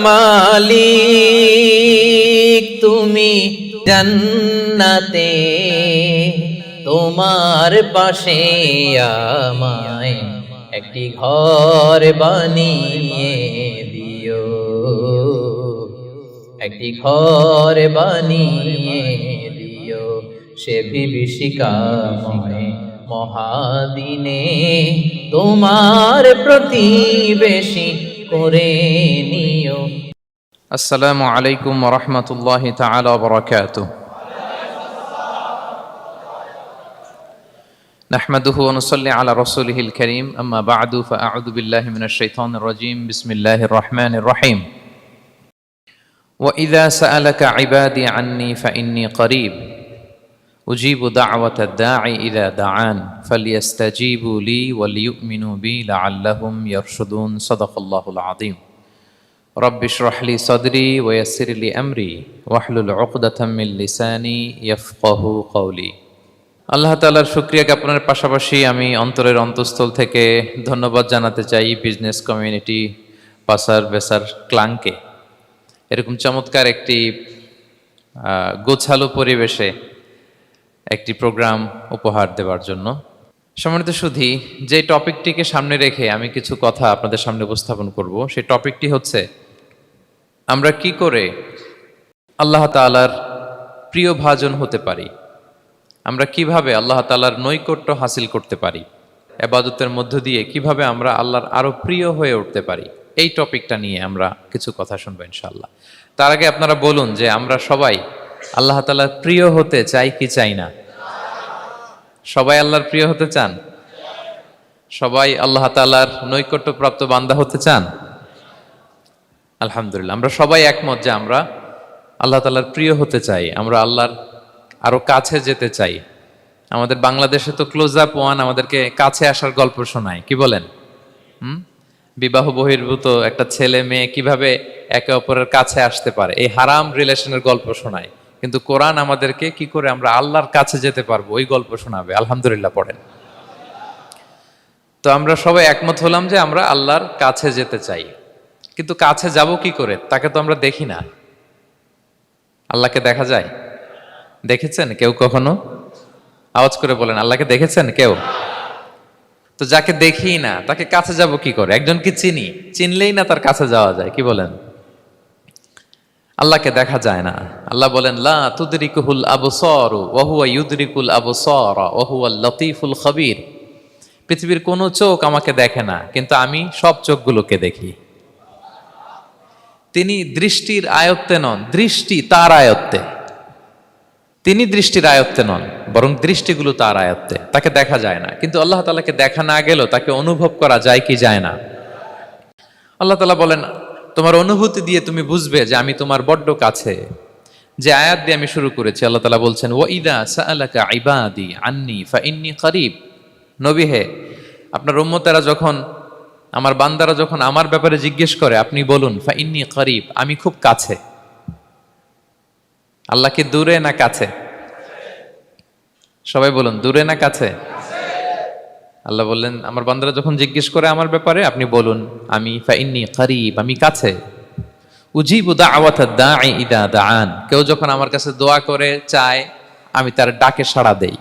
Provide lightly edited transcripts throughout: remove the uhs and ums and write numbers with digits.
মালিক তুমি জান্নাতে, তোমার পাশে আমায় একটি ঘর বানিয়ে দিও, একটি ঘর বানিয়ে দিও সে বিভীষিকাময় মহাদিনে, তোমার প্রতিবেশী করে নিও। আসসালামু আলাইকুম ওয়া রাহমাতুল্লাহি তাআলা ওয়া বারাকাতুহু। নাহমাদুহু ওয়া নুসাল্লি আলা রাসূলিহিল কারীম, আম্মা বা'দু, ফাআউযু বিল্লাহি মিনাশ শাইতানির রাজীম। বিসমিল্লাহির রাহমানির রাহিম। ওয়া ইযা সাআলাকা ইবাদি আন্নী ফাইন্নী করিব উজিবু দা'ওয়াতাদ দাঈ ইযা দাআন ফালইস্তাজিবু লি ওয়া লিয়ুমিনু বি লাআল্লাহুম ইয়ারশুদুন। সাদাকাল্লাহুল আযীম। রব্বি ইশরাহ লি সাদরি ওয়া ইয়াসসির লি আমরি ওয়াহলুল উকদাতাম মিন লিসানি ইয়াফকাহু কওলি। আল্লাহ তাআলার শুকরিয়া জ্ঞাপনের পাশাপাশি আমি অন্তরের অন্তঃস্থল থেকে ধন্যবাদ জানাতে চাই বিজনেস কমিউনিটি পাসার বেসার ক্লাংকে এরকম চমৎকার একটি গোছালো পরিবেশে একটি প্রোগ্রাম উপহার দেওয়ার জন্য। সম্মানিত সুধী, যে টপিকটিকে সামনে রেখে আমি কিছু কথা আপনাদের সামনে উপস্থাপন করব, সেই টপিকটি হচ্ছে আমরা কি করে আল্লাহ তাআলার প্রিয় ভাজন হতে পারি, আমরা কিভাবে আল্লাহ তাআলার নৈকট্য হাসিল করতে পারি, ইবাদতের মধ্য দিয়ে কিভাবে আমরা আল্লাহর আরো প্রিয় হয়ে উঠতে পারি। এই টপিকটা নিয়ে আমরা কিছু কথা শুনবো ইনশাআল্লাহ। তার আগে আপনারা বলুন যে আমরা সবাই আল্লাহ তাআলার প্রিয় হতে চাই কি চাই না? সবাই আল্লাহর প্রিয় হতে চান? সবাই আল্লাহ তাআলার নৈকট্যপ্রাপ্ত বান্দা হতে চান? আলহামদুলিল্লাহ, আমরা সবাই একমত যে আমরা আল্লাহ তাআলার প্রিয় হতে চাই, আমরা আল্লাহর আরো কাছে যেতে চাই। আমাদের বাংলাদেশে তো ক্লোজ আপ ওয়ান আমাদেরকে কাছে আসার গল্প শোনায়, কি বলেন? বিবাহ বহির্ভূত একটা ছেলে মেয়ে কিভাবে একে অপরের কাছে আসতে পারে, এই হারাম রিলেশনের গল্প শোনায়। কিন্তু কোরআন আমাদেরকে কি করে আমরা আল্লাহর কাছে যেতে পারবো ওই গল্প শোনাবে। আলহামদুলিল্লাহ পড়েন। তো আমরা সবাই একমত হলাম যে আমরা আল্লাহর কাছে যেতে চাই, কিন্তু কাছে যাব কি করে? তাকে তো আমরা দেখি না। আল্লাহকে দেখা যায়? দেখেছেন কেউ কখনো? আওয়াজ করে বলেন, আল্লাহকে দেখেছেন কেউ? তো যাকে দেখি না তাকে কাছে যাব কি করে? একজনকে চিনি, চিনলেই না তার কাছে যাওয়া যায়, কি বলেন? আল্লাহকে দেখা যায় না। আল্লাহ বলেন লা তুদরিকুহুল আবসার ওয়া হুয়া ইউদরিকুল আবসার ওয়া হুয়াল লতীফুল খবীর। পৃথিবীর কোনো চোখ আমাকে দেখে না, কিন্তু আমি সব চোখগুলোকে দেখি। তিনি দৃষ্টির আয়ত্তে নন, দৃষ্টি তার আয়ত্তে। তিনি দৃষ্টির আয়ত্তে নন, বরং দৃষ্টিগুলো তার আয়ত্তে। তাকে দেখা যায় না, কিন্তু আল্লাহ তাআলাকে দেখা না গেলেও তাকে অনুভব করা যায় কি যায় না? আল্লাহ তাআলা বলেন তোমার অনুভূতি দিয়ে তুমি বুঝবে যে আমি তোমার বড্ড কাছে। যে আয়াত দিয়ে আমি শুরু করেছি, আল্লাহ তাআলা বলছেন ওয়া ইযা সাআলাকা ইবাদি আন্নী ফাইন্নী করিব। নবী হে, আপনার উম্মতেরা যখন, আমার বান্দারা যখন আমার ব্যাপারে জিজ্ঞেস করে আপনি বলুন ফাইন্নী করিব, আমি খুব কাছে। আল্লাহ কি দূরে না কাছে? সবাই বলুন, দূরে না কাছে? আল্লাহ বললেন আমার বান্দারা যখন জিজ্ঞেস করে আমার ব্যাপারে আপনি বলুন আমি ফাইন্নী করিব, আমি কাছে। উজিবু দাওয়াতাদ দাঈ ইযা দাআন, কেউ যখন আমার কাছে দোয়া করে চায় আমি তার ডাকে সাড়া দেই।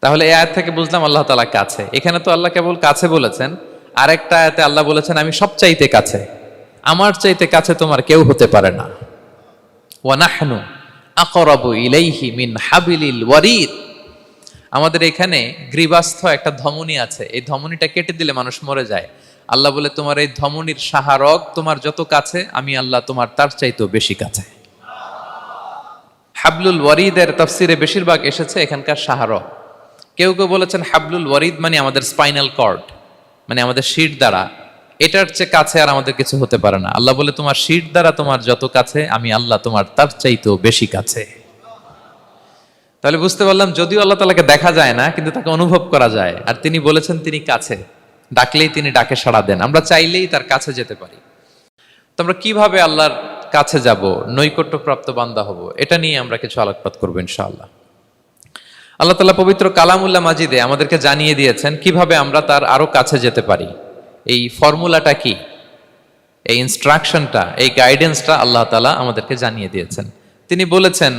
তাহলে এই আয়াত থেকে বুঝলাম আল্লাহ তাআলা কাছে। এখানে তো আল্লাহ কেবল কাছে বলেছেন, আরেকটা আয়াতে আল্লাহ বলেছেন আমি সবচাইতে কাছে, আমার চাইতে কাছে তোমার কেউ হতে পারে না। ওয়া নাহনু আকরাবু ইলাইহি মিন হাবিলিল ওয়ারিদ। আমাদের এখানে গ্রীবাস্থ একটা ধমনী আছে, এই ধমনীটা কেটে দিলে মানুষ মরে যায়। আল্লাহ বলে তোমার এই ধমনীর সাহারক তোমার যত কাছে, আমি আল্লাহ তোমার তার চাইতেও বেশি কাছে। হাবলুল ওয়ারিদের তাফসিরে বেশিরভাগ এসেছে এখানকার সাহারক। কেউ কেউ বলেছেন হাবলুল ওয়ারিদ মানে আমাদের স্পাইনাল কর্ড, মানে আমাদের শির দ্বারা। এটার চেয়ে কাছে আর আমাদের কিছু হতে পারে না। আল্লাহ বলে তোমার শির দ্বারা তোমার যত কাছে, আমি আল্লাহ তোমার তার চাইতেও বেশি কাছে। তাহলে বুঝতে পারলাম যদিও আল্লাহ তাআলাকে দেখা যায় না, কিন্তু তাকে অনুভব করা যায়। আর তিনি বলেছেন তিনি কাছে, ডাকলেই তিনি ডাকে সাড়া দেন। আমরা চাইলেই তার কাছে যেতে পারি। তো আমরা কিভাবে আল্লাহর কাছে যাব, নৈকট্যপ্রাপ্ত বান্দা হব, এটা নিয়ে আমরা কিছু আলোকপাত করবো ইনশাআল্লাহ। আল্লাহ তাআলা পবিত্র কালামুল্লাহ মাজিদে আমাদেরকে জানিয়ে দিয়েছেন কিভাবে আমরা তার আরো কাছে যেতে পারি। এই ফর্মুলাটা কি? এই ইনস্ট্রাকশনটা, এই গাইডেন্সটা আল্লাহ তাআলা আমাদেরকে জানিয়ে দিয়েছেন। তিনি বলেছেন,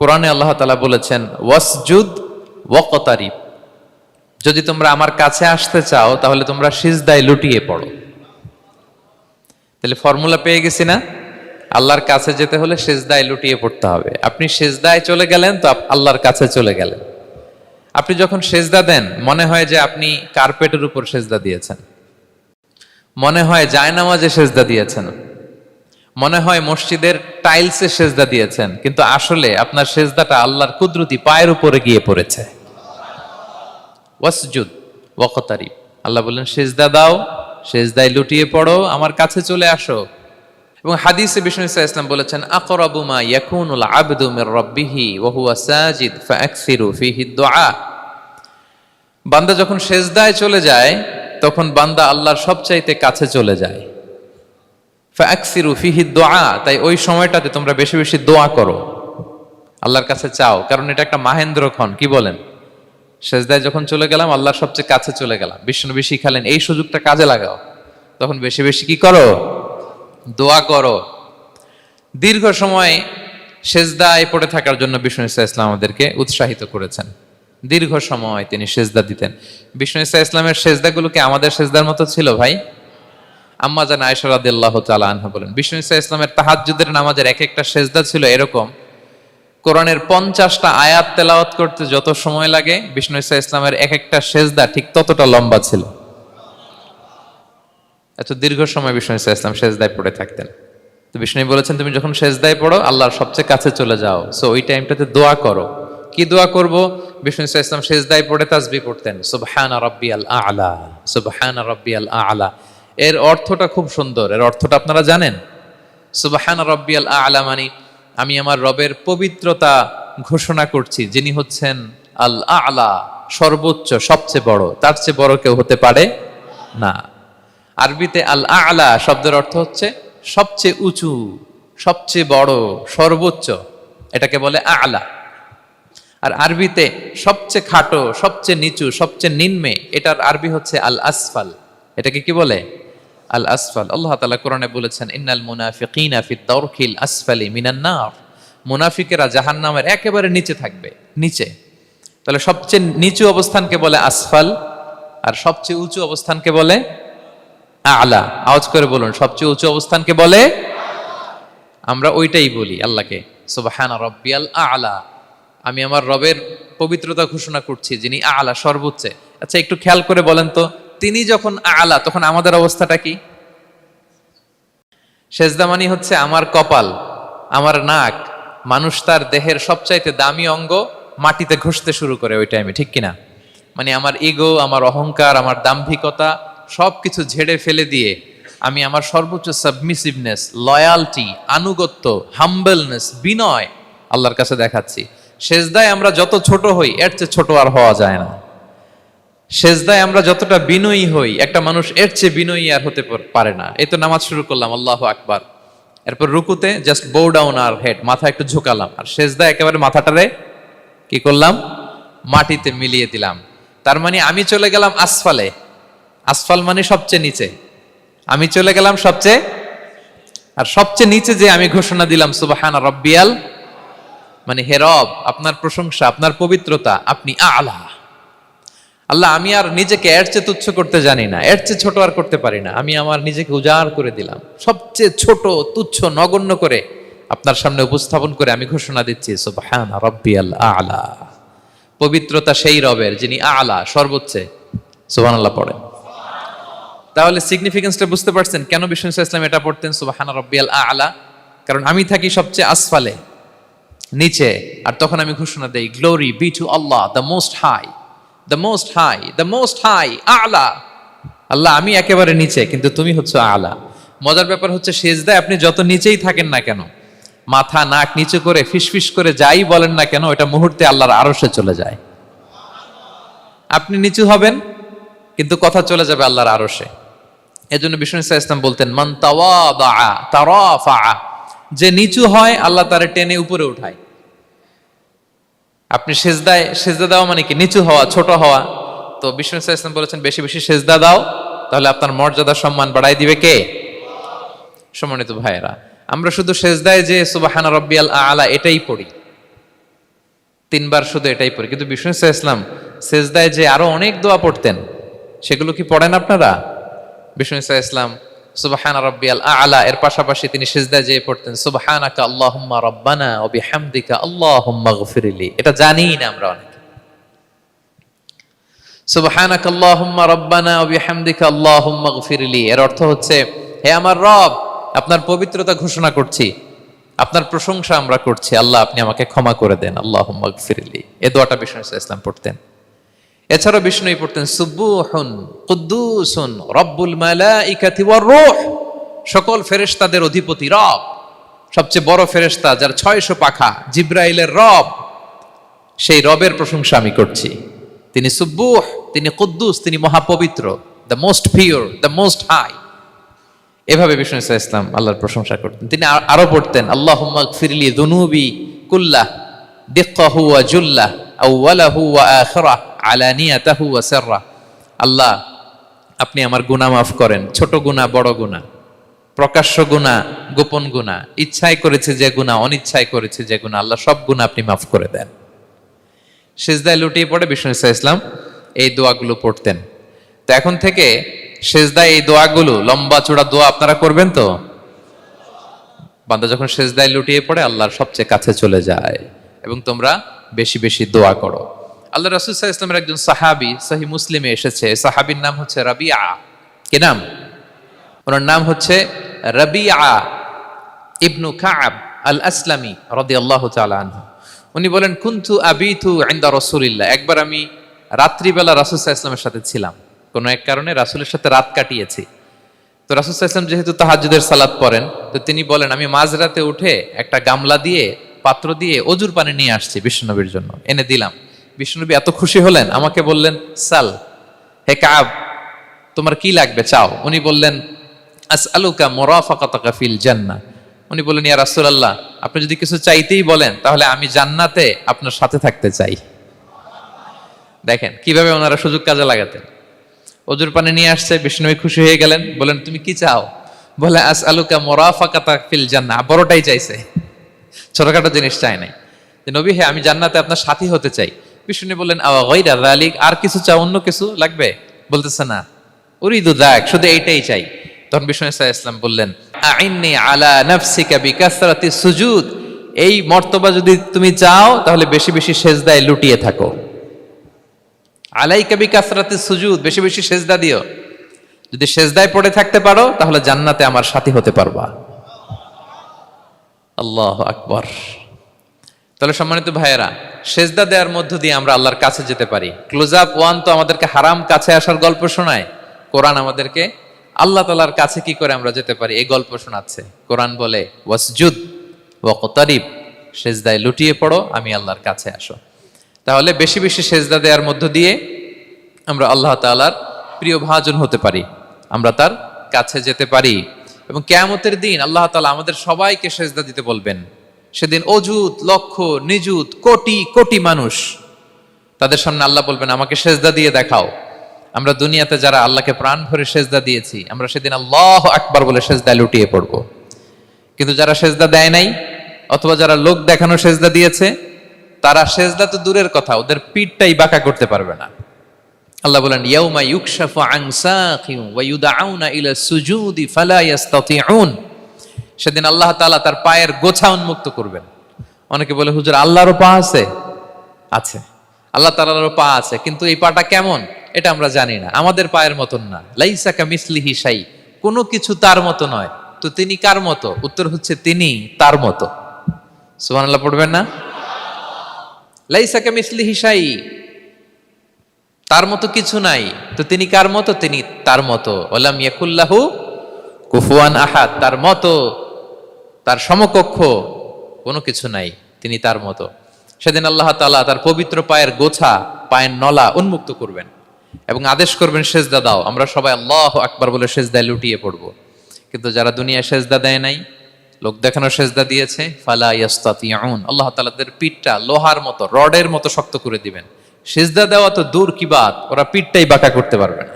কোরআনে আল্লাহ তাআলা বলেছেন, ওয়াসজুদ ওয়াকতারিব, যদি তোমরা আমার কাছে আসতে চাও তাহলে তোমরা সিজদায় লুটিয়ে পড়ো। তাহলে ফর্মুলা পেয়ে গেছি না? আল্লাহর কাছে যেতে হলে সিজদায় লুটিয়ে পড়তে হবে। আপনি সিজদায় চলে গেলেন তো আল্লাহর কাছে চলে গেলেন। আপনি যখন সিজদা দেন মনে হয় যে আপনি কার্পেটের উপর সিজদা দিয়েছেন, মনে হয় জায়নামাজে সিজদা দিয়েছেন, মনে হয় মসজিদের টাইলসে সিজদা দিয়েছেন, কিন্তু আসলে আপনার সিজদাটা আল্লাহর কুদরতি পায়ের উপরে গিয়ে পড়েছে। ওয়াসজুদ ওয়াকতারিব, আল্লাহ বললেন সিজদা দাও, সিজদায় লুটিয়ে পড়ো, আমার কাছে চলে আসো। এবং হাদিসে বিষ্ণু সাল্লাল্লাহু আলাইহি ওয়াসাল্লাম বলেছেন, আকরাবু মা ইয়াকুনুল আবদু মির রাব্বিহি ওয়া হুয়া সাজিদ ফাআকসিরু ফীহি দুআ। বান্দা যখন সিজদায় চলে যায় তখন বান্দা আল্লাহর সবচাইতে কাছে চলে যায়। ফাআকসিরু ফীহি দুআ, তাই ওই সময়টাতে তোমরা বেশি বেশি দোয়া করো, আল্লাহর কাছে চাও, কারণ এটা একটা মাহেন্দ্রক্ষণ। কি বলেন? সিজদায় যখন চলে গেলাম আল্লাহর সবচেয়ে কাছে চলে গেলাম, বিষ্ণু শিখালেন এই সুযোগটা কাজে লাগাও, তখন বেশি বেশি কি করো? দোয়া করো। দীর্ঘ সময় সিজদায় পড়ে থাকার জন্য বিষ্ণু ইসলাম আমাদেরকে উৎসাহিত করেছেন। দীর্ঘ সময় তিনি সিজদা দিতেন। বিষ্ণু ইসলামের সিজদাগুলোকে আমাদের সিজদার মতো ছিল ভাই? আম্মা জান আয়েশা রাদিয়াল্লাহু তাআলা আনহা বলেন, বিষ্ণু ইসলামের তাহাজ্জুদের নামাজের এক একটা সিজদা ছিল এরকম, কোরআনের 50টা আয়াত তেলাওয়াত করতে যত সময় লাগে বিষ্ণু ইসলামের এক একটা সিজদা ঠিক ততটা লম্বা ছিল। এত দীর্ঘ সময় বিষ্ণু ইসলাম সিজদায় পড়ে থাকতেন। তো বিষ্ণু বলেছেন, তুমি যখন সিজদায় পড়ো আল্লাহর সবচেয়ে কাছে চলে যাও, সো ওই টাইমটাতে দোয়া করো। কি দোয়া করব? বিষ্ণু ইসলাম সিজদায় পড়ে তাসবিহ পড়তেন, সুবহানা রাব্বিয়াল আ'লা, সুবহানা রাব্বিয়াল আ'লা। এর অর্থটা খুব সুন্দর। এর অর্থটা আপনারা জানেন? সুবহানা রাব্বিয়াল আ'লা মানে আমি আমার রবের পবিত্রতা ঘোষণা করছি, যিনি হচ্ছেন আল আ'লা, সর্বোচ্চ, সবচেয়ে বড়, তার চেয়ে বড় কেউ হতে পারে না। আরবিতে আল আ'লা শব্দের অর্থ হচ্ছে সবচেয়ে উঁচু, সবচেয়ে বড়, সর্বোচ্চ, এটাকে বলে আ'লা। আর আরবিতে সবচেয়ে খাটো, সবচেয়ে নিচু, সবচেয়ে নিম্নে, এটার আরবি হচ্ছে আল আসফাল। এটাকে কি বলে? আল আসফাল। আল্লাহ তাআলা কোরআনে বলেছেন, ইন্নাল মুনাফিকিনা ফিদ দারকিল আসফালি মিনান নার, মুনাফিকেরা জাহান্নামের একেবারে নিচে থাকবে, নিচে। তাহলে সবচেয়ে নিচু অবস্থানকে বলে আসফাল, আর সবচেয়ে উঁচু অবস্থানকে বলে আ'লা। আওয়াজ করে বলুন, সবচেয়ে উঁচু অবস্থানকে বলে? আমরা ওইটাই বলি আল্লাহকে, সুবহানা রাব্বিয়াল আ'লা, আমি আমার রবের পবিত্রতা ঘোষণা করছি, যিনি আ'লা, সর্বোচ্চ। আচ্ছা, একটু খেয়াল করে বলেন তো, তিনি যখন আ'লা তখন আমাদের অবস্থাটা কি? সেজদা মানে হচ্ছে আমার কপাল, আমার নাক, মানুষ তার দেহের সবচাইতে দামি অঙ্গ মাটিতে ঘষতে শুরু করে ওই টাইমে, ঠিক কিনা? মানে আমার ইগো, আমার অহংকার, আমার দাম্ভিকতা সবকিছু ঝেড়ে ফেলে দিয়ে আমি আমার সর্বোচ্চ সাবমিসিভনেস, লয়ালটি, আনুগত্য, হাম্বলনেস, বিনয় আল্লাহর কাছে দেখাচ্ছি। সেজদায় আমরা যত ছোট হই এর চেয়ে ছোট আর হওয়া যায় না। সেজদায় আমরা যতটা বিনয়ী হই একটা মানুষ এর চেয়ে বিনয়ী আর হতে পারে না। এই তো নামাজ শুরু করলাম, আল্লাহু আকবার, এরপর রুকুতে জাস্ট বো ডাউন আর হেড, মাথা একটু ঝুঁকালাম, আর সেজদায় একেবারে মাথাটারে কি করলাম? মাটিতে মিলিয়ে দিলাম। তার মানে আমি চলে গেলাম আসফালে। আসফাল মানে সবচেয়ে নিচে, আমি চলে গেলাম সবচেয়ে, আর সবচেয়ে নিচে যে আমি ঘোষণা দিলাম সুবহানা রাব্বিয়াল, মানে হে রব, আপনার প্রশংসা, আপনার পবিত্রতা, আপনি আ'লা। আল্লাহ, আমি আর নিজেকে এর চেয়ে তুচ্ছ করতে জানি না, এর চেয়ে ছোট আর করতে পারি না, আমি আমার নিজেকে উজাড় করে দিলাম, সবচেয়ে ছোট, তুচ্ছ, নগণ্য করে আপনার সামনে উপস্থাপন করে আমি ঘোষণা দিচ্ছি সুবহানা রাব্বিয়াল আ'লা। পবিত্রতা সেই রবের যিনি আ'লা, সর্বোচ্চ। সুবহানাল্লাহ পড়েন। তাহলে সিগনিফিকেন্সটা বুঝতে পারছেন কেন বিষ্ণু ইসলাম এটা পড়তেন সুবহানা রাব্বিয়াল আ'লা? কারণ আমি থাকি সবচেয়ে আসফালে, নিচে, আর তখন আমি ঘোষণা দেই, গ্লোরি বি টু আল্লাহ the most high, the most high, the most high, আ'লা। আল্লাহ, আমি একেবারে নিচে, কিন্তু তুমি হচ্ছে আ'লা। মজার ব্যাপার হচ্ছে, সেজদায় আপনি যত নিচেই থাকেন না কেন, মাথা নাক নিচু করে ফিসফিস করে যাই বলেন না কেন, এটা মুহূর্তে আল্লাহর আরশে চলে যায়। আপনি নিচু হবেন কিন্তু কথা চলে যাবে আল্লাহর আরশে। এজন্য বিষ্ণু ইসলাম বলতেন, মান তাওয়াদা তারাফা, যে নিচু হয় আল্লাহ তারে টেনে উপরে উঠায়। আপনি সেজদা দেওয়া মানে কি? নিচু হওয়া, ছোট হওয়া। তো বিষ্ণু ইসলাম বলেছেন, বেশি বেশি সেজদা দাও, তাহলে আপনার মর্যাদা, সম্মান বাড়াই দিবে কে? সম্মানিত ভাইয়েরা, আমরা শুধু সেজদায় যে সুবহান রাব্বিয়াল আলা এটাই পড়ি, 3 বার শুধু এটাই পড়ি, কিন্তু বিষ্ণু ইসলাম সেজদায় যে আরো অনেক দোয়া পড়তেন, সেগুলো কি পড়েন আপনারা? বিষ্ণু ইসলাম সুবহান রাব্বিয়াল আলা এর পাশাপাশি তিনি সিজদায় যেয়ে পড়তেন সুবহানাকা আল্লাহুম্মা রাব্বানা ওয়া বিহামদিকা আল্লাহুম্মা গফিরলি। এটা জানিই না আমরা অনেকে। সুবহানাকা আল্লাহুম্মা রাব্বানা ওয়া বিহামদিকা আল্লাহুম্মা গফিরলি এর অর্থ হচ্ছে, হে আমার রব, আপনার পবিত্রতা ঘোষণা করছি, আপনার প্রশংসা আমরা করছি, আল্লাহ আপনি আমাকে ক্ষমা করে দেন, আল্লাহুম্মা গফিরলি। এই দোয়াটা বিষ্ণু ইসলাম পড়তেন। এছাড়াও বিষ্ণুই পড়তেন সুবুহুন কুদ্দুসুন রব্বুল মালাইকাতি ওয়ার রূহ, সকল ফেরেশতাদের অধিপতি রব, সবচেয়ে বড় ফেরেশতা যার 600 পাখা, জিব্রাইলের রব, সেই রবের প্রশংসা আমি করছি। তিনি সুবুহ, তিনি কুদ্দুস, তিনি মহাপবিত্র, the most pure, the most high. এভাবে বিষ্ণু ইসলাম আল্লাহর প্রশংসা করতেন। তিনি আরো পড়তেন আল্লাহুম্মা গফিরলি যুনুবি কুল্লাহ দিক্কাহু ওয়া জুল্লাহ আউওয়ালাহু ওয়া আখিরাহ আলানিয়াতাহু ওয়া সিররাহ। আল্লাহ আপনি আমার গুনাহ মাফ করেন, ছোট গুনাহ বড় গুনাহ, প্রকাশ্য গুনাহ গোপন গুনাহ, ইচ্ছায় করেছে যে গুনাহ, অনিচ্ছায় করেছে যে গুনাহ, আল্লাহ সব গুনাহ আপনি মাফ করে দেন। সিজদায় লুটিয়ে পড়ে বিষ্ণু ইসলাম এই দোয়াগুলো পড়তেন। তো এখন থেকে সিজদায় এই দোয়াগুলো, লম্বা চূড়া দোয়া আপনারা করবেন তো? বান্দা যখন সিজদায় লুটিয়ে পড়ে আল্লাহর সবচেয়ে কাছে চলে যায়, এবং তোমরা বেশি বেশি দোয়া করো। আল্লাহ রাসূল সাল্লাল্লাহু আলাইহি ওয়াসাল্লামের একজন সাহাবী সহিহ মুসলিমে এসেছে, সাহাবীর নাম হচ্ছে রাবিআ। কি নাম? ওনার নাম হচ্ছে রাবিআ ইবনু কাব আল আসলামি রাদিয়াল্লাহু তাআলা আনহু। উনি বলেন কুনতু আবিতু ইনদা রাসূলিল্লাহ, একবার আমি রাত্রিবেলা রাসূল সাল্লাল্লাহু আলাইহি ওয়াসাল্লামের সাথে ছিলাম, কোনো এক কারণে রাসূলের সাথে রাত কাটিয়েছি। তো রাসূল সাল্লাল্লাহু আলাইহি ওয়াসাল্লাম যেহেতু তাহাজ্জুদের সালাত পড়েন, তো তিনি বলেন আমি মাঝরাতে উঠে একটা গামলা দিয়ে, পাত্র দিয়ে অজুর পানি নিয়ে আসছি বিশ্বনবীর জন্য, এনে দিলাম। বিশ্বনবী এত খুশি হলেন, আমাকে বললেন সাল, হে কাব তোমার কি লাগবে চাও। উনি বললেন আসআলুকা মুরাফাকাতাকা ফিল জান্নাহ। উনি বললেন ইয়া রাসূলুল্লাহ, আপনি যদি কিছু চাইতেই বলেন তাহলে আমি জান্নাতে আপনার সাথে থাকতে চাই। দেখেন কিভাবে ওনারা সুযোগ কাজে লাগাতেন। অজুর পানি নিয়ে আসছে, বিষ্ণুবী খুশি হয়ে গেলেন, বলেন তুমি কি চাও? বলে আসআলুকা মুরাফাকাতাকা ফিল জান্নাহ, বড়টাই চাইছে, ছোটখাটো জিনিস চাই নাই। যে নবী হে আমি জান্নাতে আপনার সাথী হতে চাই। বিষ্ণু বললেন আওয়া গায়রা যালিক, আর কিছু চাও, অন্য কিছু লাগবে? বলতেছে না, উরিদু যাক, শুধু এইটাই চাই। তখন বিষ্ণু সাল্লাল্লাহু আলাইহি ওয়াসাল্লাম বললেন আইন্নি আলা নাফসিকা বিকাসরাতি সুজুদ, এই মর্তবা যদি তুমি চাও তাহলে বেশি বেশি সিজদায় লুটিয়ে থাকো। আলাইকা বিকাসরাতি সুজুদ, বেশি বেশি সিজদা দিও। যদি সিজদায় পড়ে থাকতে পারো তাহলে জান্নাতে আমার সাথী হতে পারবা। আল্লাহু আকবার। তাহলে সম্মানিত ভাইয়েরা, সেজদা দেওয়ার মধ্য দিয়ে আমরা আল্লাহর কাছে যেতে পারি। ক্লোজ আপ ওয়ান তো আমাদেরকে হারাম কাছে আসার গল্প শোনায়, কোরআন আমাদেরকে আল্লাহ তাআলার কাছে কি করে আমরা যেতে পারি এই গল্প শোনাচ্ছে। কোরআন বলে ওয়াসজুদ ওয়াকতারিব, সেজদায় লুটিয়ে পড়ো, আমি আল্লাহর কাছে আসো। তাহলে বেশি বেশি সেজদা দেওয়ার মধ্য দিয়ে আমরা আল্লাহ তাআলার প্রিয় ভাজন হতে পারি, আমরা তার কাছে যেতে পারি। এবং কিয়ামতের দিন আল্লাহ তাআলা আমাদের সবাইকে সেজদা দিতে বলবেন। সেদিন অযুত লক্ষ নিযুত কোটি কোটি মানুষ, তাদের সামনে আল্লাহ বলবেন আমাকে সেজদা দিয়ে দেখাও। আমরা দুনিয়াতে যারা আল্লাহকে প্রাণ ভরে সেজদা দিয়েছি, আমরা সেদিন আল্লাহু আকবার বলে সেজদায় লুটিয়ে পড়ব। কিন্তু যারা সেজদা দেয় নাই, অথবা যারা লোক দেখানো সেজদা দিয়েছে, তারা সেজদা তো দূরের কথা, ওদের পিঠটাই বাঁকা করতে পারবে না। আল্লাহ বলেন ইয়াউমা ইউকশাফু আন সাকিন ওয়া ইউদআউনা ইলা সুজুদি ফালা ইস্তাতিউন, সেদিন আল্লাহ তাআলা তার পায়ের গোছা উন্মুক্ত করবেন। অনেকে বলে হুজুর আল্লাহরও পা আছে? আছে, আল্লাহ তাআলারও পা আছে, কিন্তু এই পাটা কেমন এটা আমরা জানি না, আমাদের পায়ের মতন না। লাইসা কামিসলিহি শাই, কোনো কিছু তার মতো নয়। তো তিনি কার মতো? উত্তর হচ্ছে তিনি তার মতো। সুবহানাল্লাহ পড়বেন না? লাইসা কামিসলিহি শাই, তার মতো কিছু নাই। তো তিনি কার মতো? তিনি তার মতো। ওয়ালাম ইয়াকুল্লাহু কুফুয়ান আহাদ, তার মতো, তার সমকক্ষ কোনো কিছু নাই, তিনি তার মতো। সেদিন আল্লাহ তাআলা তার পবিত্র পায়ের গোছা, পায়ের নলা উন্মুক্ত করবেন এবং আদেশ করবেন সেজদা দাও। আমরা সবাই আল্লাহু আকবার বলে সেজদায় লুটিয়ে পড়ব। কিন্তু যারা দুনিয়ায় সেজদা দেয় নাই, লোক দেখানো সেজদা দিয়েছে, ফালা ইয়াস্তাতিউন, আল্লাহ তাআলা তাদের পিঠটা লোহার মতো, রডের মতো শক্ত করে দিবেন। সেজদা দেওয়া তো দূর কি বাত, ওরা পিঠটাই বাঁকা করতে পারবে না।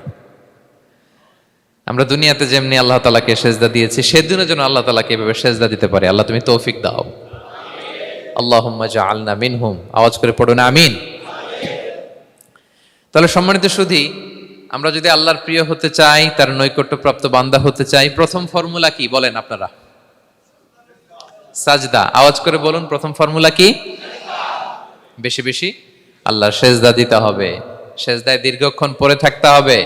আমরা দুনিয়াতে যেমনি আল্লাহ তাআলাকে সেজদা দিয়েছি, সেদিনও যেন আল্লাহ তাআলাকে এভাবে সেজদা দিতে পারি। আল্লাহ তুমি তৌফিক দাও। আল্লাহুম্মা জাআলনা মিনহুম। আওয়াজ করে পড়ুন আমিন। তাহলে সম্মানিত সুধী, আমরা যদি আল্লাহর প্রিয় হতে চাই, তার নৈকট্যপ্রাপ্ত বান্দা হতে চাই, প্রথম ফর্মুলা কি বলেন আপনারা? সাজদা। আওয়াজ করে বলুন, প্রথম ফর্মুলা কি? বেশি বেশি আল্লাহর সেজদা দিতে হবে, সেজদায় দীর্ঘক্ষণ পড়ে থাকতে হবে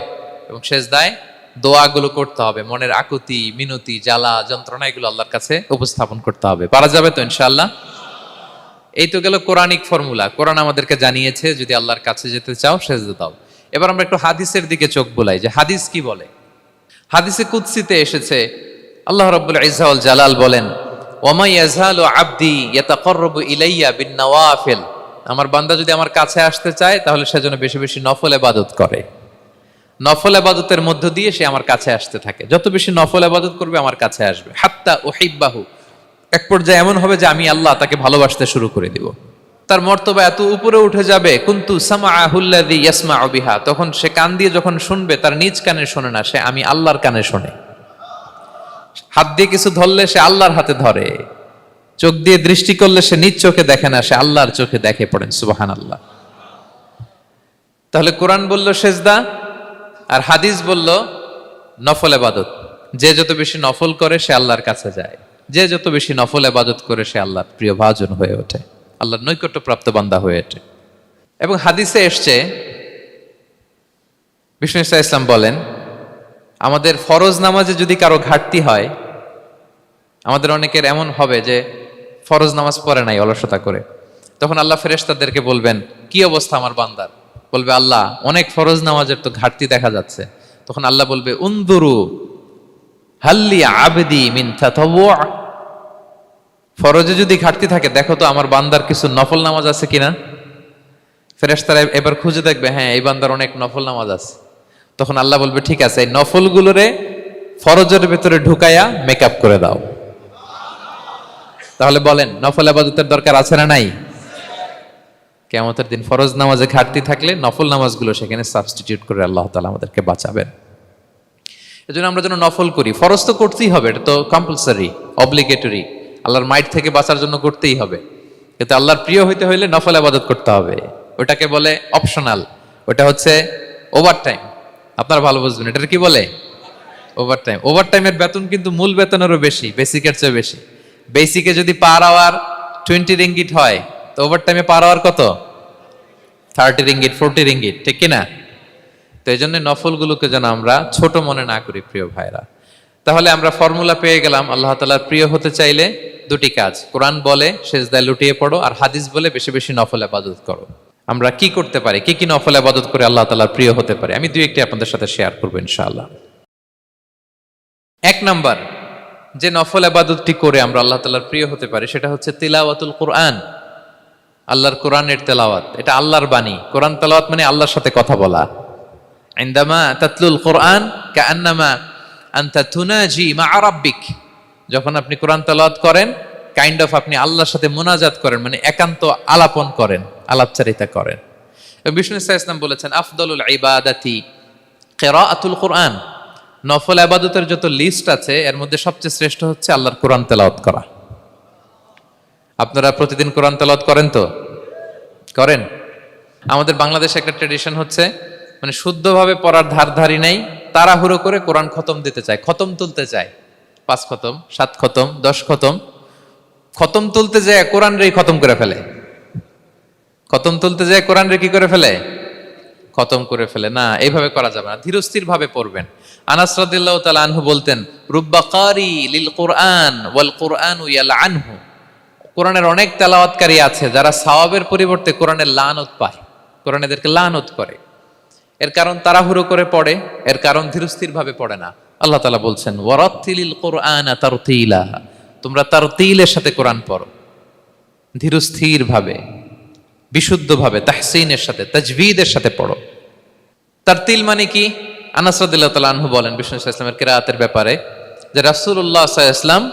এবং সেজদায় দোয়াগুলো করতে হবে, মনের আকুতি মিনতি জ্বালা যন্ত্রণা এগুলো আল্লাহর কাছে উপস্থাপন করতে হবে। পারা যাবে তো ইনশাআল্লাহ? এই তো গেল কোরআনিক ফর্মুলা। কোরআন আমাদেরকে জানিয়েছে যদি আল্লাহর কাছে যেতে চাও সেজদা দাও। এবার আমরা একটু হাদিসের দিকে চোখ বুলাই যে হাদিস কি বলে। হাদিসে কুদসিতে এসেছে, আল্লাহ রাব্বুল ইজ্জা ওয়াল জালাল বলেন, ওমা ইয়াজালু আবদি ইয়াতাকাররাবু ইলাইয়া বিন-নওয়াফিল। আমার বান্দা যদি আমার কাছে আসতে চায় তাহলে সে যেন বেশি বেশি নফল ইবাদত করে। নফল ইবাদতের মধ্য দিয়ে সে আমার কাছে আসতে থাকে। যত বেশি নফল ইবাদত করবে আমার কাছে আসবে। হাত্তা উহিব্বাহু, এক পর্যায়ে এমন হবে যে আমি আল্লাহ তাকে ভালোবাসতে শুরু করে দিব। তার মর্তবা এত উপরে উঠে যাবে, কুনতু সামাআহুল্লাযী ইয়াসমাউ বিহা, তখন সে কান দিয়ে যখন শুনবে তার নিজ কানে শোনে না, সে আমি আল্লাহর কানে শোনে। হাত দিয়ে কিছু ধরলে সে আল্লাহর হাতে ধরে, চোখ দিয়ে দৃষ্টি করলে সে নিজ চোখে দেখে না, সে আল্লাহর চোখে দেখে। পড়েন সুবহানাল্লাহ। তাহলে কোরআন বলল সেজদা আর হাদিস বলল নফল ইবাদত। যে যত বেশি নফল করে সে আল্লাহর কাছে যায়, যে যত বেশি নফল ইবাদত করে সে আল্লাহর প্রিয় ভাজন হয়ে ওঠে, আল্লাহর নৈকট্যপ্রাপ্ত বান্দা হয়ে ওঠে। এবং হাদিসে এসছে, বিষ্ণু ইসলাম বলেন, আমাদের ফরজ নামাজে যদি কারো ঘাটতি হয়, আমাদের অনেকের এমন হবে যে ফরজ নামাজ পড়ে নাই অলসতা করে, তখন আল্লাহ ফেরেশতাদেরকে বলবেন কি অবস্থা আমার বান্দার? বলবে আল্লাহ অনেক ফরজ নামাজের তো ঘাটতি দেখা যাচ্ছে। তখন আল্লাহ বলবে উনদুরু হাল্লি আবদি মিন তাতাওয়ু, ফরজে যদি ঘাটতি থাকে দেখো তো আমার বান্দার কিছু নফল নামাজ আছে কিনা। ফেরেশতারা এবার খুঁজে দেখবে, হ্যাঁ এই বান্দার অনেক নফল নামাজ আছে। তখন আল্লাহ বলবে ঠিক আছে, এই নফলগুলোরে ফরজের ভেতরে ঢুকায়া মেকআপ করে দাও। তাহলে বলেন নফল ইবাদতের দরকার আছে না নাই? কিয়ামতের দিন ফরজ নামাজে ঘাটতি থাকলে নফল নামাজগুলো সেখানে সাবস্টিটিউট করে আল্লাহ তাআলা আমাদেরকে বাঁচাবেন। এজন্য আমরা যেন নফল করি। ফরজ তো করতেই হবে, এটা তো কম্পালসারি, অব্লিগেটরি, আল্লাহর মাইট থেকে বাঁচার জন্য করতেই হবে। কিন্তু আল্লাহর প্রিয় হইতে হইলে নফল ইবাদত করতে হবে। ওটাকে বলে অপশনাল, ওটা হচ্ছে ওভারটাইম। আপনারা ভালো বুঝবেন, এটার কি বলে? ওভারটাইম। ওভারটাইমের বেতন কিন্তু মূল বেতনেরও বেশি, বেসিকের চেয়ে বেশি। বেসিকে যদি পার আওয়ার 20 রিঙ্গিট হয়, তো ওভারটাইমে পার আওয়ার কত? 30 রিঙ্গিট, 40 রিঙ্গিট, ঠিক কিনা? তো এই জন্য নফলগুলোকে যেন আমরা ছোট মনে না করি প্রিয় ভাইরা। তাহলে আমরা ফর্মুলা পেয়ে গেলাম, আল্লাহ তাআলার প্রিয় হতে চাইলে দুটি কাজ, কোরআন বলে সেজদায় লুটিয়ে পড়ো, আর হাদিস বলে বেশি বেশি নফল ইবাদত করো। আমরা কি করতে পারি, কি কি নফল ইবাদত করে আল্লাহ তাআলার প্রিয় হতে পারি, আমি দুই একটি আপনাদের সাথে শেয়ার করবো ইনশাআল্লাহ। এক নাম্বার যে নফল ইবাদতটি করে আমরা আল্লাহ তাআলার প্রিয় হতে পারি সেটা হচ্ছে তিলাওয়াতুল কোরআন। আল্লাহর কোরআনের তেলাওয়াত, এটা আল্লাহর বাণী। কোরআন তেলাওয়াত মানে আল্লাহর সাথে কথা বলা। ইনদামা তাতলুল কোরআন কাআন্নামা আনতা তুনাজি মা রাব্বিক, যখন আপনি কোরআন তেলাওয়াত করেন কাইন্ড অফ আপনি আল্লাহর সাথে মুনাজাত করেন, মানে একান্ত আলাপন করেন, আলাপচারিতা করেন। বিষ্ণু ইসলাম বলেছেন আফদলুল ইবাদাতি কিরাআতুল কোরআন, নফল ইবাদতের যত লিস্ট আছে এর মধ্যে সবচেয়ে শ্রেষ্ঠ হচ্ছে আল্লাহর কোরআন তেলাওয়াত করা। আপনারা প্রতিদিন কোরআন তেলাওয়াত করেন তো? করেন? আমাদের বাংলাদেশে একটা ট্র্যাডিশন হচ্ছে, মানে শুদ্ধভাবে পড়ার ধারধারি নাই, তাড়াহুড়ো করে কোরআন খতম দিতে চায়, খতম তুলতে চায়। 5 খতম, 7 খতম, 10 খতম, খতম তুলতে যায় কোরআন রে খতম করে ফেলে। খতম তুলতে যায় কোরআন রে কি করে ফেলে? খতম করে ফেলে। না, এইভাবে করা যাবে না, ধীরস্থির ভাবে পড়বেন। আনাস রাদিয়াল্লাহু তাআলা আনহু বলতেন, রুব্বা কারি লিল কোরআন ওয়াল কোরআনু ইয়ালআনহু, কোরআনের অনেক তেলাওয়াতকারী আছে যারা সওয়াবের পরিবর্তে কোরআনের লানত পায়, কোরআন এদেরকে লানত করে। এর কারণ তাড়াহুড়ো করে পড়ে, এর কারণ ধীরস্থির ভাবে পড়ে না। আল্লাহ তাআলা বলছেন ওয়ারাত্তিলিল কোরআনা তারতিলা, তোমরা তারতিলের সাথে কোরআন পড়ো, ধীরস্থির ভাবে, বিশুদ্ধ ভাবে, তাহসিনের সাথে, তাজবিদের সাথে পড়ো। তারতিল মানে কি? আনাস রাদিয়াল্লাহু তাআলা আনহু বলেন বিষ্ণু ইসলামের কিরাআতের ব্যাপারে যে রাসূলুল্লাহ সাল্লাল্লাহু আলাইহি ওয়াসাল্লাম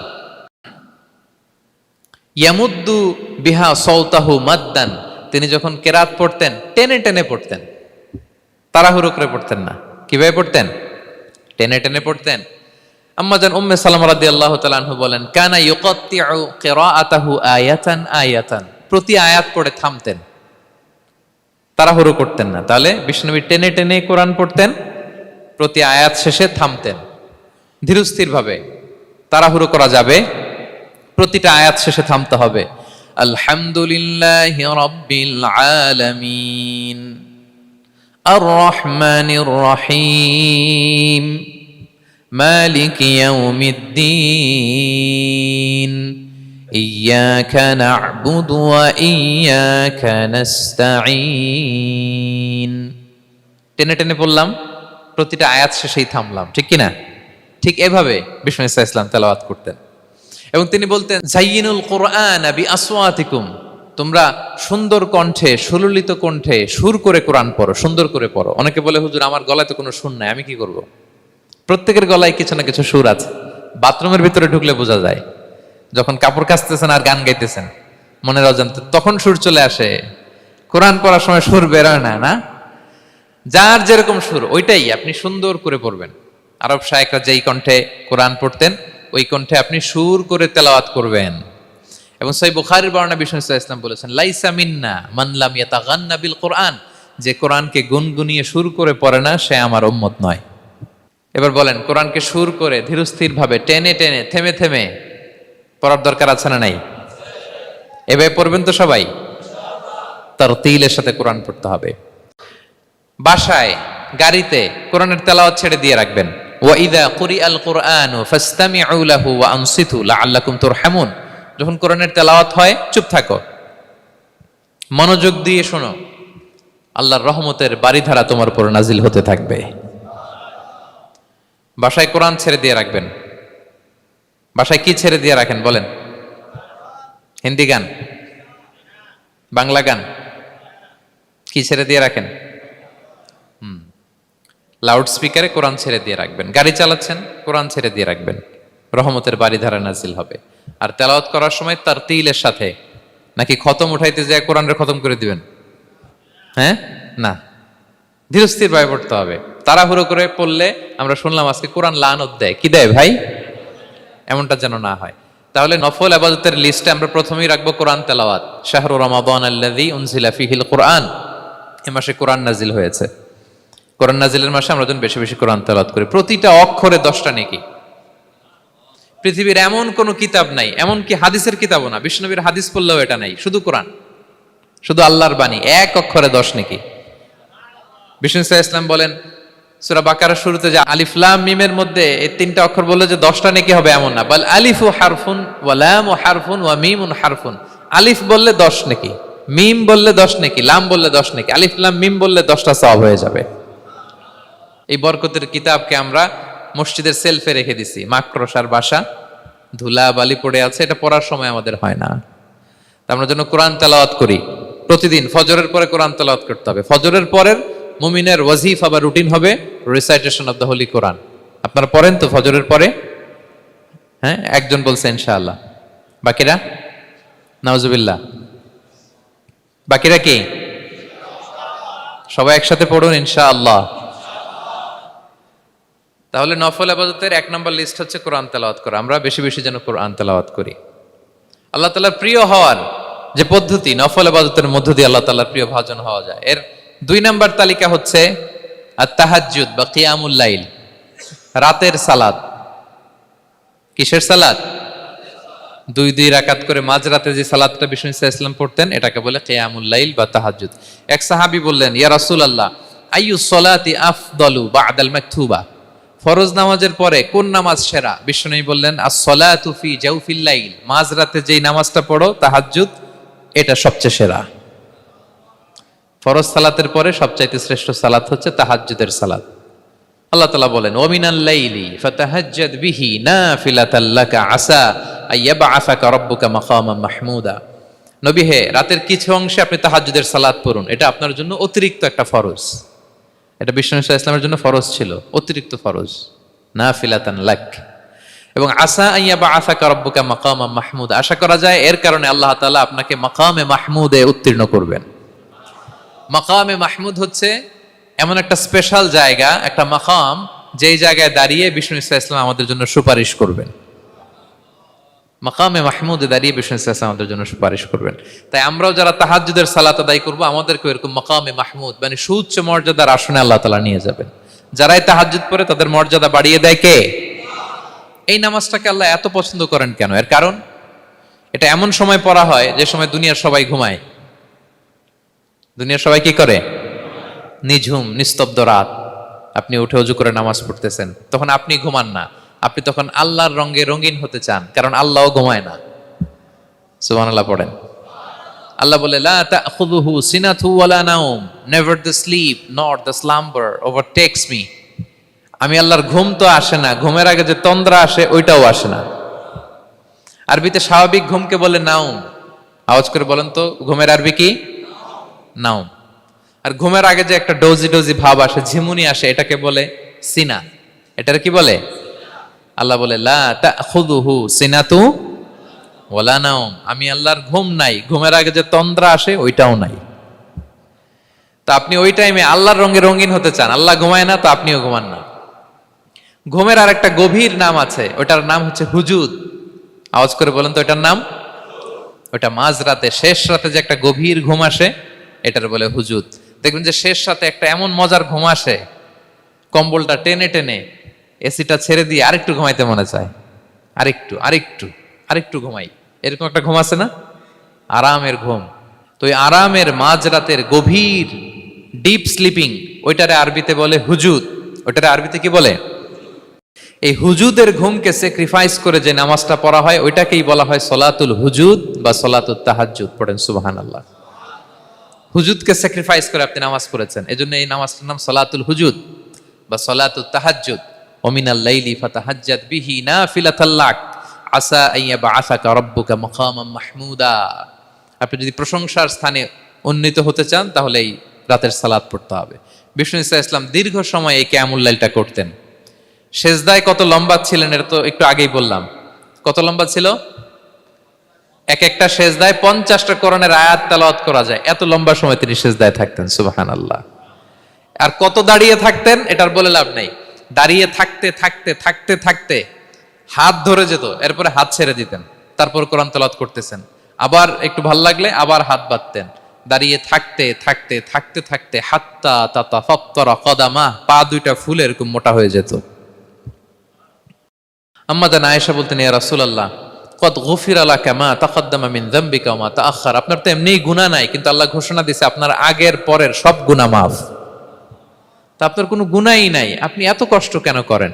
ইয়ামুদ্দু বিহা সাওতাহু মাদ্দান, তিনি যখন কিরাআত পড়তেন টেনে টেনে পড়তেন, তাড়াহুড়ো করে পড়তেন না। কিভাবে পড়তেন? টেনে টেনে পড়তেন। আম্মাজান উম্মে সালামা রাদিয়াল্লাহু তাআলা আনহু বলেন, কানা ইউকাত্তিউ কিরাআতাহু আয়াতান আয়াতান, প্রতি আয়াত পড়ে থামতেন, তাড়াহুড়ো করতেন না। তাহলে বিশ্বনবী টেনে টেনে কোরআন পড়তেন, প্রতি আয়াত শেষে থামতেন, ধীরস্থির ভাবে। তাড়াহুড়ো করা যাবে, প্রতিটা আয়াত শেষে থামতে হবে। আলহামদুলিল্লাহি রাব্বিল আলামিন আর রহমানির রহিম মালিকি ইয়াউমিদ্দিন ইয়্যাকা না'বুদু ওয়া ইয়্যাকা নাস্তাঈন। টেনে টেনে পড়লাম, প্রতিটা আয়াত শেষেই থামলাম, ঠিক কি না? ঠিক এভাবে বিষ্ণু ইসা ইসলাম তেলাওয়াত করতেন। এবং তিনি বলতেন, জাইয়িনুল কুরআন বিআসওয়াতিকুম, তোমরা সুন্দর কণ্ঠে, সুললিত কণ্ঠে সুর করে কোরআন পড়ো, সুন্দর করে পড়ো। অনেকে বলে, হুজুর আমার গলায় তো কোনো সুর নাই, আমি কি করব? প্রত্যেকের গলায় কিছু না কিছু সুর আছে। বাথরুমের ভিতরে ঢুকলে বোঝা যায়, যখন কাপড় কাচতেছেন আর গান গাইতেছেন মনের অজান্তে, তখন সুর চলে আসে। কোরআন পড়ার সময় সুর বেরোয় না, না? যার যেরকম সুর ওইটাই আপনি সুন্দর করে পড়বেন। আরব শায়েখরা যেই কণ্ঠে কোরআন পড়তেন, ওই কণ্ঠে আপনি সুর করে তেলাওয়াত করবেন। এবং সহিহ বুখারীর বর্ণনা বিষ্ণু ইসলাম বলেছেন, লাইসা মিন্না মান লাম ইয়াতাগান্না বিল কোরআন, যে কোরআনকে গুনগুনিয়ে সুর করে পড়ে না সে আমার উম্মত নয়। এবার বলেন, কোরআনকে সুর করে ধীরস্থির ভাবে টেনে টেনে থেমে থেমে পড়ার দরকার আছে না নাই? এভাবে পড়বেন তো সবাই? তারতিলের সাথে কোরআন পড়তে হবে। বাসায়, গাড়িতে কোরআনের তেলাওয়াত ছেড়ে দিয়ে রাখবেন। ওয়া ইযা কুরিআল কুরআনু ফাসতামিউ লাহু ওয়া আনসিতু লাআল্লাকুম তুরহামুন, যখন কোরআনের তেলাওয়াত হয় চুপ থাকো, মনোযোগ দিয়ে শোনো, আল্লাহর রহমতের বারিধারা তোমার উপর নাজিল হতে থাকবে। বাসায় কোরআন ছেড়ে দিয়ে রাখবেন। বাসায় কি ছেড়ে দিয়ে রাখেন বলেন? হিন্দি গান, বাংলা গান, কি ছেড়ে দিয়ে রাখেন? লাউড স্পিকারে কোরআন ছেড়ে দিয়ে রাখবেন। গাড়ি চালাচ্ছেন, কোরআন ছেড়ে দিয়ে রাখবেন, রহমতের বারিধারা নাজিল হবে। আর তেলাওয়াত করার সময় তারতিলের সাথে, নাকি খতম উঠাইতে যায় কোরআনের খতম করে দিবেন? হ্যাঁ, না, ধীরস্থির ভাবে পড়তে হবে। তাড়াহুড়ো করে পড়লে আমরা শুনলাম আজকে কোরআন লানত দেয়। কি দেয় ভাই? এমনটা যেন না হয়। তাহলে নফল ইবাদতের লিস্টে আমরা প্রথমেই রাখবো কোরআন তেলাওয়াত। শাহরু রমাদান আল্লাযী উনজিলা ফীহিল কুরআন, এই মাসে কোরআন নাজিল হয়েছে। কোরআন নাজিলের মাসে আমরা যেন বেশি বেশি কোরআন তেলাওয়াত করি। প্রতিটা অক্ষরে 10টা নেকি। পৃথিবীর এমন কোনো কিতাব নাই, এমনকি হাদিসের কিতাবও না, বিষ্ণুনবীর হাদিস পড়লেও এটা নাই, শুধু কোরআন, শুধু আল্লাহর বাণী, এক অক্ষরে 10 নেকি। বিষ্ণু ইসলাম বলেন সূরা বাকারার শুরুতে যে আলিফ লাম মিমের মধ্যে এই 3টা অক্ষর বললে যে 10টা নেকি হবে এমন না, বল আলিফু হারফুন ওয়া লামু হারফুন ওয়া মিমুন হারফুন। আলিফ বললে 10 নেকি, মিম বললে 10 নেকি, লাম বললে 10 নেকি, আলিফ লাম মিম বললে 10টা সওয়াব হয়ে যাবে। এই বরকতের কিতাবকে আমরা মসজিদের সেলফে রেখে দিছি। মাকড়সার বাসা, ধুলা বালি পড়ে আছে, এটা পড়ার সময় আমাদের হয় না। আমরা যেন কোরআন তেলাওয়াত করি প্রতিদিন। ফজরের পরে কোরআন তেলাওয়াত করতে হবে। ফজরের পরের মুমিনের ওয়াজিফা বা রুটিন হবে রিসাইটেশন অফ দ্য হোলি কোরআন। আপনারা পড়েন তো ফজরের পরে? হ্যাঁ, একজন বলছে ইনশাআল্লাহ, বাকিরা নাউজুবিল্লাহ। বাকিরা কি? সবাই একসাথে পড়ুন ইনশাআল্লাহ। তাহলে নফল ইবাদতের 1 নম্বর লিস্ট হচ্ছে কোরআন তেলাওয়াত করা। আমরা বেশি বেশি যেন কোরআন তেলাওয়াত করি। আল্লাহ তাআলার প্রিয় হওয়ার যে পদ্ধতি, নফল ইবাদতের মধ্য দিয়ে আল্লাহ তাআলার প্রিয় ভাজন হওয়া যায়। এর 2 নম্বর তালিকা হচ্ছে আত-তাহাজ্জুদ বা কিয়ামুল লাইল, রাতের সালাত। কিসের সালাত? 2 রাকাত করে মাঝরাতে যে সালাতটা বিষ্ণু ইসলাম পড়তেন, এটাকে বলে কিয়ামুল লাইল বা তাহাজ্জুদ। এক সাহাবী বললেন, ইয়া রাসূলুল্লাহ, আইয়ুস সালাতি আফদালু বা'দাল মাকতুবা, ফরজ নামাজের পরে কোন নামাজ সেরা? বিষ্ণু বললেন, আস-সালাতু ফি জাওফিল লাইল, মাঝরাতে যেই নামাজটা পড়ো তাহাজ্জুদ, এটা সবচেয়ে সেরা। ফরজ সালাতের পরে সবচাইতে শ্রেষ্ঠ সালাত হচ্ছে তাহাজ্জুদের সালাত। আল্লাহ তাআলা বলেন, ওয়া মিনাল লাইলি ফাতাহাজ্জাদ বিহি নাফিলাতাল লাকা আসা আইয়াবআসাকা রাব্বুকা মাকামান মাহমুদা। নবী হে, রাতের কিছু অংশে আপনি তাহাজ্জুদের সালাত পড়ুন, এটা আপনার জন্য অতিরিক্ত একটা ফরজ। এটা বিষ্ণু ইসলামের জন্য ফরজ ছিল, অতিরিক্ত ফরজ, নাফিলাতান লাক। এবং আসা আইয়াবআসাকা রাব্বুকা মাকামান মাহমুদা, আশা করা যায় এর কারণে আল্লাহ তাআলা আপনাকে মাকামে মাহমুদে উত্তীর্ণ করবেন। মাকামে মাহমুদ হচ্ছে এমন একটা স্পেশাল জায়গা, একটা মাকাম যেই জায়গায় দাঁড়িয়ে বিষ্ণু ইসলাম আমাদের জন্য সুপারিশ করবেন। মাকামে মাহমুদে দাঁড়িয়ে বিষ্ণু ইসলাম আমাদের জন্য সুপারিশ করবেন। তাই আমরাও যারা তাহাজ্জুদের সালাত আদায় করবো, আমাদেরকে এরকম মাকামে মাহমুদ মানে সুউচ্চ মর্যাদার আসনে আল্লাহ তাআলা নিয়ে যাবেন। যারাই তাহাজ্জুদ পড়ে তাদের মর্যাদা বাড়িয়ে দেয় কে? এই নামাজটাকে আল্লাহ এত পছন্দ করেন কেন? এর কারণ, এটা এমন সময় পড়া হয় যে সময় দুনিয়ার সবাই ঘুমায়। দুনিয়ার সবাই কি করে? নিঝুম নিস্তব্ধ রাত, আপনি উঠে ওযু করে নামাজ পড়তেছেন, তখন আপনি ঘুমান না, আপনি তখন আল্লাহর রঙে রঙিন হতে চান, কারণ আল্লাহও ঘুমায় না। সুবহানাল্লাহ পড়েন। আল্লাহ বলে, লা তাখুযুহু সিনাতু ওয়ালা নাওম, never the sleep not the slumber overtakes me. আমি আল্লাহর ঘুম তো আসে না, ঘুমের আগে যে তন্দ্রা আসে ওইটাও আসে না। আরবিতে স্বাভাবিক ঘুমকে বলে নাওম। আওয়াজ করে বলেন তো, ঘুমের আরবি কি? নাওম। আর ঘুমের আগে যে একটা ডোজি ডোজি ভাব আসে, ঝিমুনি আসে, এটাকে বলে সিনা। এটার কি বলে? আল্লাহ বলে, লা তাখুযুহু সিনাতু ওয়ালা নাওম, আমি আল্লাহর ঘুম নাই, ঘুমের আগে যে তন্দ্রা আসে ওইটাও নাই। তা আপনি ওই টাইমে আল্লাহর রঙে রঙিন হতে চান, আল্লাহ ঘুমায় না, তো আপনিও ঘুমান না। ঘুমের আর একটা গভীর নাম আছে, ওটার নাম হচ্ছে হুজুদ। আওয়াজ করে বলেন তো, ওটার নাম? ওটা মাঝরাতে, শেষ রাতে যে একটা গভীর ঘুম আসে, এটার বলে হুজুদ। দেখবেন যে শেষ রাতে একটা এমন মজার ঘুম আসে, কম্বলটা টেনে টেনে এসিটা ছেড়ে দিয়ে আরেকটু ঘুমাইতে মনে চায়, আরেকটু আরেকটু আরেকটু ঘুমাই, এরকম একটা ঘুম আছে না? আরামের ঘুম। তো এই আরামের মাঝরাতের গভীর ডিপ স্লিপিং, ওইটারে আরবিতে বলে হুজুদ। ওইটারে আরবিতে কি বলে? এই হুজুদের ঘুমকে স্যাক্রিফাইস করে যে নামাজটা পড়া হয়, ওইটাকেই বলা হয় সলাতুল হুজুদ বা সলাতুত তাহাজ্জুদ। পড়েন সুবহানাল্লাহ। হুজুদকে স্যাক্রিফাইস করে আপনি নামাজ পড়েছেন, এজন্য এই নামাজটার নাম সলাতুল হুজুদ বা সলাতুত তাহাজ্জুদ। ওমিনাল লাইলি ফাতাহাজ্জাদ বিহি নাফিলাতাল লাক আসা আইয়াবাআসাকা রাব্বুকা মাকামাম মাহমুদা। আপনি যদি প্রশংসার স্থানে উন্নীত হতে চান, তাহলে এই রাতের সালাত পড়তে হবে। বিষ্ণু ইসলাম দীর্ঘ সময় এই কিয়ামুল লাইলটা করতেন। সেজদায় কত লম্বা ছিলেন এটা তো একটু আগেই বললাম। কত লম্বা ছিল? এক একটা সেজদায় 50টা কোরআনের আয়াত তেলাওয়াত করা যায়, এত লম্বা সময় তিনি সেজদায় থাকতেন। সুবহানাল্লাহ। আর কত দাঁড়িয়ে থাকতেন এটার বলে লাভ নেই। দাঁড়িয়ে থাকতে থাকতে থাকতে থাকতে হাত ধরে যেত, এরপরে হাত ছেড়ে দিতেন, তারপর কোরআন তেলাওয়াত করতেছেন। আবার একটু ভাল লাগলে আবার হাত বাঁধতেন। দাঁড়িয়ে থাকতে থাকতে থাকতে থাকতে হাত্তা তাতাফাত্তারা কদামা, পা দুইটা ফুলে এরকম মোটা হয়ে যেত। আম্মা জান আয়েশা বলতেন, ইয়া রাসূলুল্লাহ কদ গুফিরা লাকা মা তাকদ্দামা মিন যামবিকা ওয়া মা তাআখার। আপনার তো এমনিই গুনাহ নাই, কিন্তু আল্লাহ ঘোষণা দিয়েছে আপনার আগের পরের সব গুনাহ মাফ। তা আপনার কোনো গুনাহই নাই, আপনি এত কষ্ট কেন করেন?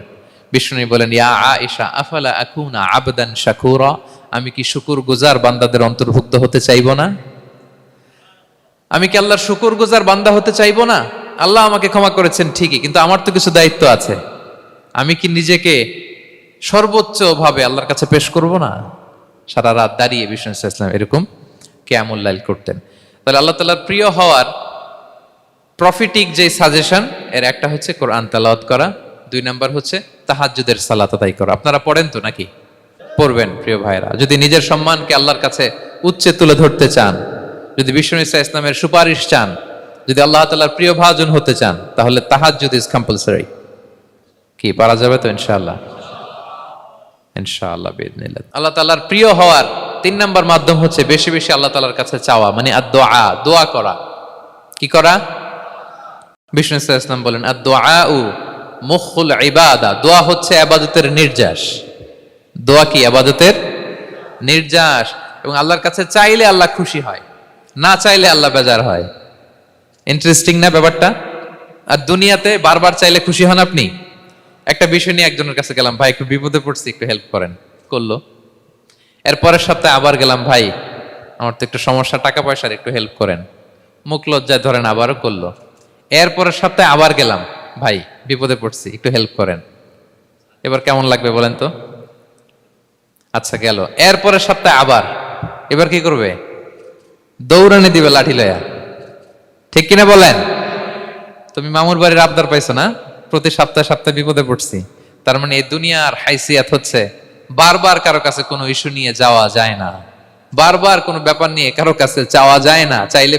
বিষ্ণু বলেন, ইয়া আয়েশা আফালা আকুনা আবদান শাকুরা, আমি কি শুকরগুজার বান্দাদের অন্তর্ভুক্ত হতে চাইবো না? আমি কি আল্লাহর শুকরগুজার বান্দা হতে চাইবো না? আল্লাহ আমাকে ক্ষমা করেছেন ঠিকই, কিন্তু আমার তো কিছু দায়িত্ব আছে। আমি কি নিজেকে সর্বোচ্চ ভাবে আল্লাহর কাছে পেশ করব না? সারা রাত দাঁড়িয়ে বিষ্ণু ইসলাম এরকম কিয়ামুল লাইল করতেন। তাহলে আল্লাহ তাআলার প্রিয় হওয়ার প্রফিটিক যে সাজেশন, এর একটা হচ্ছে কোরআন তেলাওয়াত করা, 2 নাম্বার হচ্ছে তাহাজ্জুদের সালাত আদায় করা। আপনারা পড়েন তো নাকি? পড়বেন প্রিয় ভাইরা। যদি নিজের সম্মানকে আল্লাহর কাছে উচ্চে তুলে ধরতে চান, যদি বিষ্ণু ইসলামের সুপারিশ চান, যদি আল্লাহ তাআলার প্রিয় ভাজন হতে চান, তাহলে তাহাজ্জুদ ইজ কম্পালসরি। কি পারা যাবে তো? ইনশাআল্লাহ, ইনশাআল্লাহ বিইذنিল্লাহ। আল্লাহ তাআলার প্রিয় হওয়ার 3 নাম্বার মাধ্যম হচ্ছে বেশি বেশি আল্লাহ তাআলার কাছে চাওয়া, মানে আদ-দুআ, দোয়া করা। কি করা? বিষ্ণু ইসলাম বলেন, আদ-দুআউ মুখুল ইবাদা, দোয়া হচ্ছে ইবাদতের নির্যাস। দোয়া কি? ইবাদতের নির্যাস। এবং আল্লাহর কাছে চাইলে আল্লাহ খুশি হয়, না চাইলে আল্লাহ বেজার হয়। ইন্টারেস্টিং না ব্যাপারটা? আর দুনিয়াতে বারবার চাইলে খুশি হন আপনি? একটা বিষয় নিয়ে একজনের কাছে গেলাম, ভাই একটু বিপদে পড়ছি, একটু হেল্প করেন, করলো। এরপরের সপ্তাহে আবার গেলাম, ভাই আমার তো একটু সমস্যা, টাকা পয়সার, একটু হেল্প করেন। মুখ লজ্জায় ধরেন, আবারও করলো। এরপরের সপ্তাহে আবার গেলাম, ভাই বিপদে পড়ছি, একটু হেল্প করেন। এবার কেমন লাগবে বলেন তো? আচ্ছা গেল। এরপরের সপ্তাহে আবার, এবার কি করবে? দৌড়ানি দিবে লাঠি লয়া। ঠিক কিনা বলেন? তুমি মামুর বাড়ির আবদার পাইছো না, প্রতি সপ্তাহে সপ্তাহে বিপদে পড়ছি। তার মানে এই দুনিয়ার হাইসিয়াত হচ্ছে বারবার কারো কাছে কোনো ইস্যু নিয়ে যাওয়া যায় না, বারবার কোনো ব্যাপার নিয়ে কারো কাছে চাওয়া যায় না। চাইলে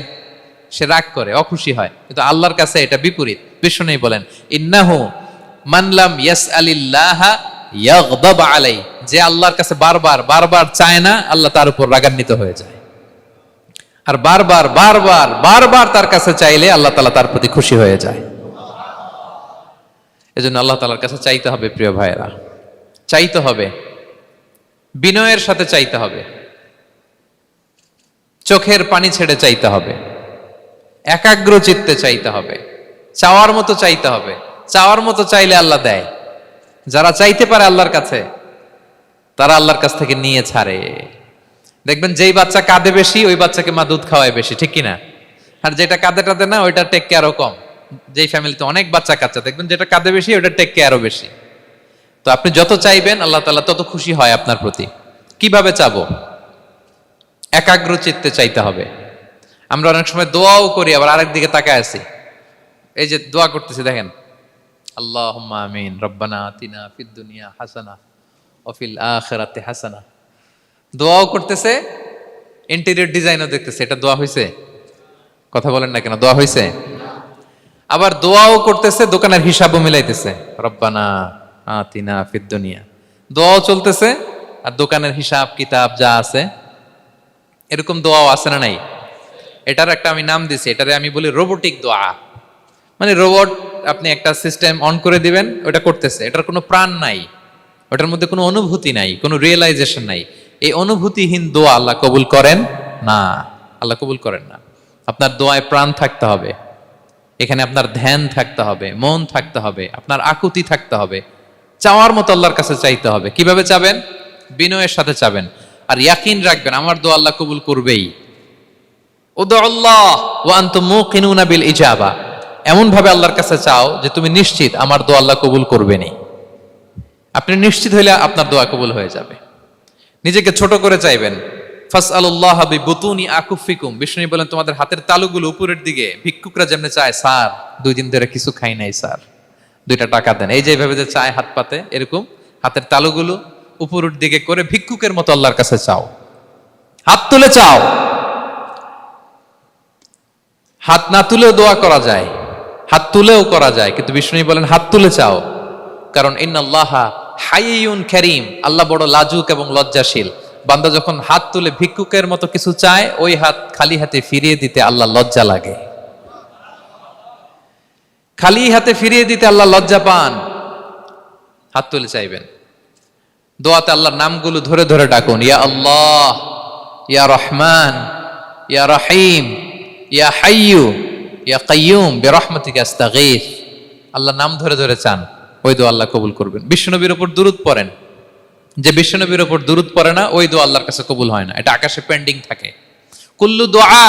সে রাগ করে, অখুশি হয়, কিন্তু আল্লাহর কাছে এটা বিপরীত। বিষ্ণু বলেন, ইন্নাহু মান লাম ইয়াসআলিল্লাহা ইয়াগদাব আলাইহি, যে আল্লাহর কাছে বারবার বারবার চায় না, আল্লাহ তার উপর রাগান্বিত হয়ে যায়। আর বারবার বারবার বারবার তার কাছে চাইলে আল্লাহ তাআলা তার প্রতি খুশি হয়ে যায়। এজন্য আল্লাহ তাআলার কাছে চাইতে হবে প্রিয় ভাইয়েরা, চাইতে হবে, বিনয়ের সাথে চাইতে হবে, চোখের পানি ছেড়ে চাইতে হবে, একাগ্র চিত্তে চাইতে হবে, চাওয়ার মতো চাইতে হবে। চাওয়ার মতো চাইলে আল্লাহ দেয়। যারা চাইতে পারে আল্লাহর কাছে, তারা আল্লাহর কাছ থেকে নিয়ে ছাড়ে। দেখবেন যেই বাচ্চা কাঁদে বেশি, ওই বাচ্চাকে মা দুধ খাওয়ায় বেশি, ঠিক কিনা? আর যেটা কাঁদে টাদে না, ওইটা টেক কেয়ারও কম। যেই ফ্যামিলিতে অনেক বাচ্চা কাচ্চা, দেখবেন যেটা কাঁদে বেশি, ওইটা টেক কেয়ারও বেশি। তো আপনি যত চাইবেন আল্লাহ তাআলা তত খুশি হয় আপনার প্রতি। কিভাবে চাবো? একাগ্র চিত্তে চাইতে হবে। আমরা অনেক সময় দোয়াও করি, আবার আরেক দিকে তাকায় আছি। এই যে দোয়া করতেছি, দেখেন, আল্লাহুম্মা আমিন, রব্বানা আতিনা ফিদ দুনিয়া হাসানা ওয়া ফিল আখিরাতি হাসানা। দোয়াও করতেছে, ইন্টেরিয়র ডিজাইনও দেখতেছে। এটা দোয়া হইছে? কথা বলেন না কেন, দোয়া হইছে? আবার দোয়াও করতেছে, দোকানের হিসাবও মিলাইতেছে, রব্বানা আতিনা ফিদ দুনিয়া। দোয়াও চলতেছে আর দোকানের হিসাব কিতাব যা আছে, এরকম দোয়াও আছে না নাই? এটার একটা আমি নাম দিছি, এটারে আমি বলি রোবোটিক দোয়া। মানে রোবট, আপনি একটা সিস্টেম অন করে দিবেন, ওটা করতেছে, এটার কোনো প্রাণ নাই, ওটার মধ্যে কোনো অনুভূতি নাই, কোনো রিয়েলাইজেশন নাই। এই অনুভূতিহীন দোয়া আল্লাহ কবুল করেন না, আল্লাহ কবুল করেন না। আপনার দোয়ায় প্রাণ থাকতে হবে, এখানে আপনার ধ্যান থাকতে হবে, মন থাকতে হবে, আপনার আকুতি থাকতে হবে, চাওয়ার মতো আল্লাহর কাছে চাইতে হবে। কিভাবে চাবেন? বিনয়ের সাথে চাবেন, আর ইয়াকিন রাখবেন আমার দোয়া আল্লাহ কবুল করবেই। উদুল্লাহ ওয়া আনতুম মুকিনুনা বিল ইজাবা, এমন ভাবে আল্লাহর কাছে চাও যে তুমি নিশ্চিত আমার দোয়া আল্লাহ কবুল করবেনই। আপনি নিশ্চিত হইলে আপনার দোয়া কবুল হয়ে যাবে। নিজেকে ছোট করে চাইবেন। ফাসআলুল্লাহ বিবুতুনি আকুফিকুম, বিষ্ণু বলেন তোমাদের হাতের তালুগুলো উপরের দিকে, ভিক্ষুকরা যেমনে চায়, স্যার 2 দিন ধরে কিছু খাই নাই স্যার, 2টা টাকা দেন, এই যে এইভাবে যে চায় হাত পাতে, এরকম হাতের তালুগুলো উপরের দিকে করে ভিক্ষুকের মতো আল্লাহর কাছে চাও। হাত তুলে চাও, হাত না তুলেও দোয়া করা যায়, হাত তুলেও করা যায়, কিন্তু বিষ্ণু বলেন হাত তুলে চাও। কারণ ইন্নাল্লাহা হাইয়ুন কারীম, আল্লাহ বড় লাজুক এবং লজ্জাশীল। বান্দা যখন হাত তুলে ভিক্ষুকের মতো কিছু চায়, ওই হাত খালি হাতে ফিরিয়ে দিতে আল্লাহ লজ্জা লাগে। খালি হাতে ফিরিয়ে দিতে আল্লাহ লজ্জা পান। হাত তুলে চাইবেন। দোয়াতে আল্লাহর নামগুলো ধরে ধরে ডাকুন, ইয়া আল্লাহ, ইয়া রহমান, ইয়া রহিম, ইয়া হাইয়ু, ইয়া কাইয়ুম বিরহমাতিকা আস্তাগীথ। আল্লাহর নাম ধরে ধরে চান, ওই দোয়া আল্লাহ কবুল করবেন। বিশ্বনবীর উপর দুরূদ পড়েন, যে বিশ্বনবীর উপর দুরূদ পড়ে না, ওই দোয়া আল্লাহর কাছে কবুল হয় না, এটা আকাশে পেন্ডিং থাকে। কুল্লু দুআ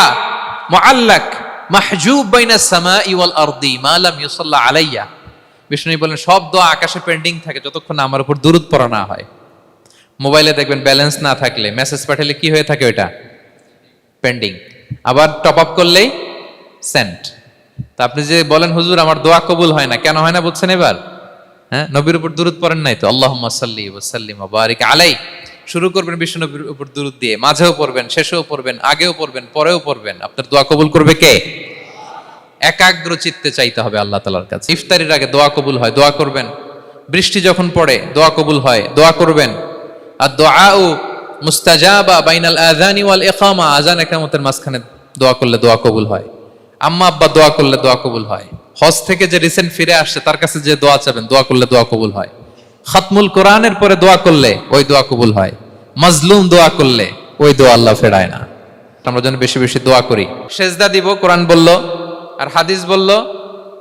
মুআল্লাক মাহজুব বাইনাস সামাই ওয়াল আরদি মা লাম ইউসাল্লা আলাইয়া। বিষ্ণু বলেন সব দোয়া আকাশে পেন্ডিং থাকে যতক্ষণ না আমার উপর দুরূদ পড়া না হয়। মোবাইলে দেখবেন ব্যালেন্স না থাকলে মেসেজ পাঠালে কি হয়ে থাকে, ওটা পেন্ডিং, আবার টপ আপ করলেই সেন্ট। তা আপনি যে বলেন হুজুর আমার দোয়া কবুল হয় না, কেন হয় না বলছেন এবার? হ্যাঁ, নবীর উপর দুরূদ পড়েন নাই তো। আল্লাহুম্মা সাল্লি ওয়া সাল্লিম ওয়া বারিক আলাই। শুরু করবেন বিশ্ব নবীর উপর দুরূদ দিয়ে, মাঝেও পড়বেন, শেষেও পড়বেন, আগেও পড়বেন, পরেও পড়বেন। আপনার দোয়া কবুল করবে কে? একাগ্র চিত্তে চাইতে হবে আল্লাহ তাআলার কাছে। ইফতারির আগে দোয়া কবুল হয়, দোয়া করবেন। বৃষ্টি যখন পড়ে দোয়া কবুল হয়, দোয়া করবেন। আর দুআউ মুস্তাজাবা বাইনাল আযানি ওয়াল ইকামা, আযান ইকামতের মাঝখানে দোয়া করলে দোয়া কবুল হয়। আম্মা আব্বা দোয়া করলে দোয়া কবুল হয়। হজ থেকে যে রিসেন্ট ফিরে আসছে তার কাছে যে দোয়া চাবেন, দোয়া করলে দোয়া কবুল হয়। খাতমুল কোরআনের পরে দোয়া করলে ওই দোয়া কবুল হয়। মাজলুম দোয়া করলে ওই দোয়া আল্লাহ ফেরায় না। আমরা যেন বেশি বেশি দোয়া করি। সেজদা দিব, কোরআন বলল আর হাদিস বলল,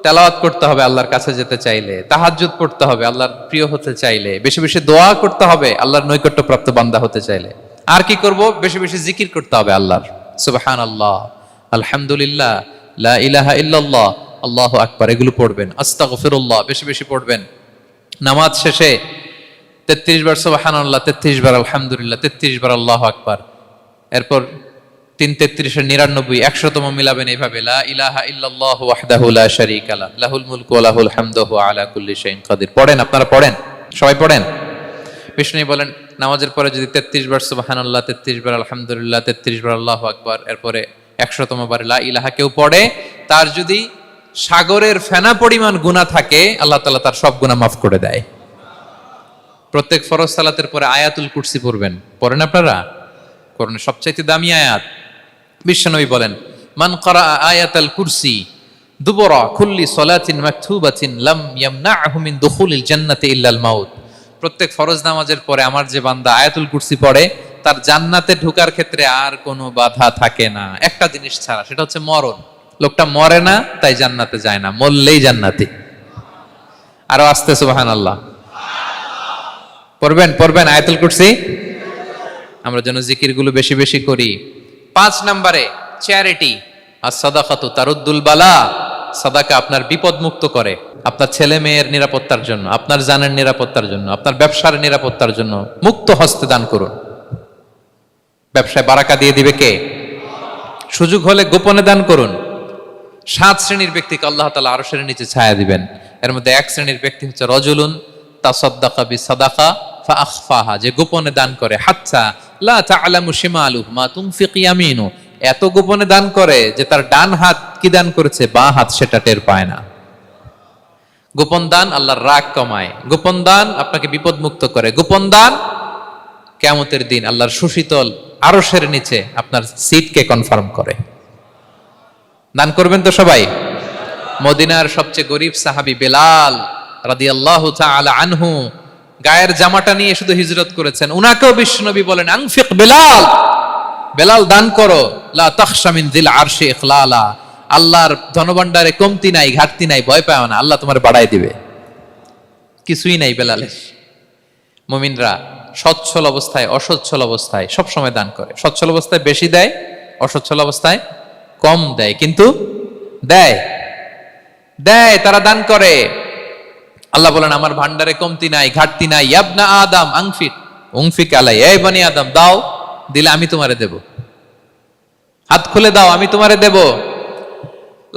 তেলাওয়াত করতে হবে আল্লাহর কাছে যেতে চাইলে, তাহাজ্জুদ পড়তে হবে আল্লাহর প্রিয় হতে চাইলে, বেশি বেশি দোয়া করতে হবে আল্লাহর নৈকট্যপ্রাপ্ত বান্দা হতে চাইলে। আর কি করব? বেশি বেশি জিকির করতে হবে আল্লাহর। সুবহানাল্লাহ, আলহামদুলিল্লাহ, লা ইলাহা ইল্লাল্লাহ, আল্লাহু আকবার, এগুলো পড়বেন। আস্তাগফিরুল্লাহ বেশি বেশি পড়বেন। নামাজ শেষে 33 বার সুবহানাল্লাহ, 33 বার আলহামদুলিল্লাহ, 33 বার আল্লাহু আকবার। এরপর 3 33 99 100তম মিলাবেন এইভাবে, লা ইলাহা ইল্লাল্লাহু ওয়াহদাহু লা শারীকা লাহু লাহুল মুলকু ওয়া লাহুল হামদু ওয়া আলা কুল্লি শাইইন কাদির। পড়েন, আপনারা পড়েন, সবাই পড়েন। বিষ্ণু বলেন নামাজের পরে যদি 33 বার সুবহানাল্লাহ, 33 বার আলহামদুলিল্লাহ, 33 বার আল্লাহু আকবার, এরপরে 100তম বার লা ইলাহা কেউ পড়ে, তার যদি সাগরের ফেনা পরিমাণ গুনাহ থাকে, আল্লাহ তাআলা তার সব গুনাহ মাফ করে দেয়। প্রত্যেক ফরজ সালাতের পরে আয়াতুল কুরসি পড়বেন, পড়েন আপনারা? কোরআনের সবচাইতে দামি আয়াত। বিশ্বনবী বলেন, মান ক্বারা আয়াতাল কুরসি দুবরা কুল্লি সালাতিন মাকতুবাতিন লাম ইয়ামনাহু মিন দুখুলিল জান্নাতি ইল্লাল মাউত। প্রত্যেক ফরজ নামাজের পরে আমার যে বান্দা আয়াতুল কুরসি পড়ে, তার জান্নাতে ঢোকার ক্ষেত্রে আর কোনো বাধা থাকে না, একটা জিনিস ছাড়া, সেটা হচ্ছে মরণ। লোকটা মরে না তাই জান্নাতে যায় না, মরলেই জান্নাতি। আরো আস্তে সুবহানাল্লাহ পড়বেন আয়াতুল কুরসি। আমরা যেন জিকিরগুলো বেশি বেশি করি। 5 নম্বরে চ্যারিটি আর সাদাকাতু তারুদ্দুল বালা। সাদাকা আপনার বিপদ মুক্ত করে, আপনার ছেলে মেয়ের নিরাপত্তার জন্য, আপনার জানের নিরাপত্তার জন্য, আপনার ব্যবসার নিরাপত্তার জন্য মুক্ত হস্তে দান করুন। ব্যবসায় বারাকা দিয়ে দিবে কে? সুযোগ হলে গোপনে দান করুন। 7 শ্রেণীর ব্যক্তিকে আল্লাহ তাআলা আরশের নিচে ছায়া দিবেন। এর মধ্যে 1 শ্রেণীর ব্যক্তি হচ্ছে রজুলুন তাসাদ্দাকা বিসাদাকা ফাআখফাহা, যে গোপনে দান করে, হাত্তা লা তা'লামু শিমালুহু মা তুনফিকু ইয়ামিনু, এত গোপনে দান করে যে তার ডান হাত কি দান করেছে বাঁ হাত সেটা টের পায় না। গোপন দান আল্লাহর রাগ কমায়, গোপন দান আপনাকে বিপদ মুক্ত করে, গোপন দান কিয়ামতের দিন আল্লাহর সুশীতল আরশের নিচে আপনার সিটকে কনফার্ম করে। দান করবেন তো সবাই। মদিনার সবচেয়ে গরিব সাহাবী বেলাল রাদিয়াল্লাহু তাআলা আনহু গায়ের জামাটা নিয়ে শুধু হিজরত করেছেন, উনাকেও বিশ্বনবী বলেন আনফিক বেলাল, বেলাল দান করো, লা তাখশা মিন যিল আরশি ইখলালা, আল্লাহর ধনভাণ্ডারে কমতি নাই, ঘাটতি নাই, ভয় পাও না, আল্লাহ তোমার বাড়াই দিবে। কিছুই নাই বেলালের। মুমিনরা সচ্ছল অবস্থায় অসচ্ছল অবস্থায় সব সময় দান করে। সচ্ছল অবস্থায় বেশি দেয়, অসচ্ছল অবস্থায় কম দেয়, কিন্তু দেয়। তারা দান করে। আল্লাহ বলেন আমার ভান্ডারে কমতি নাই, ঘাটতি নাই। ইয়াবনা আদম উনফিক আলাই, এই বনি আদম দাও, দিলে আমি তোমারে দেব। হাত খুলে দাও, আমি তোমারে দেব।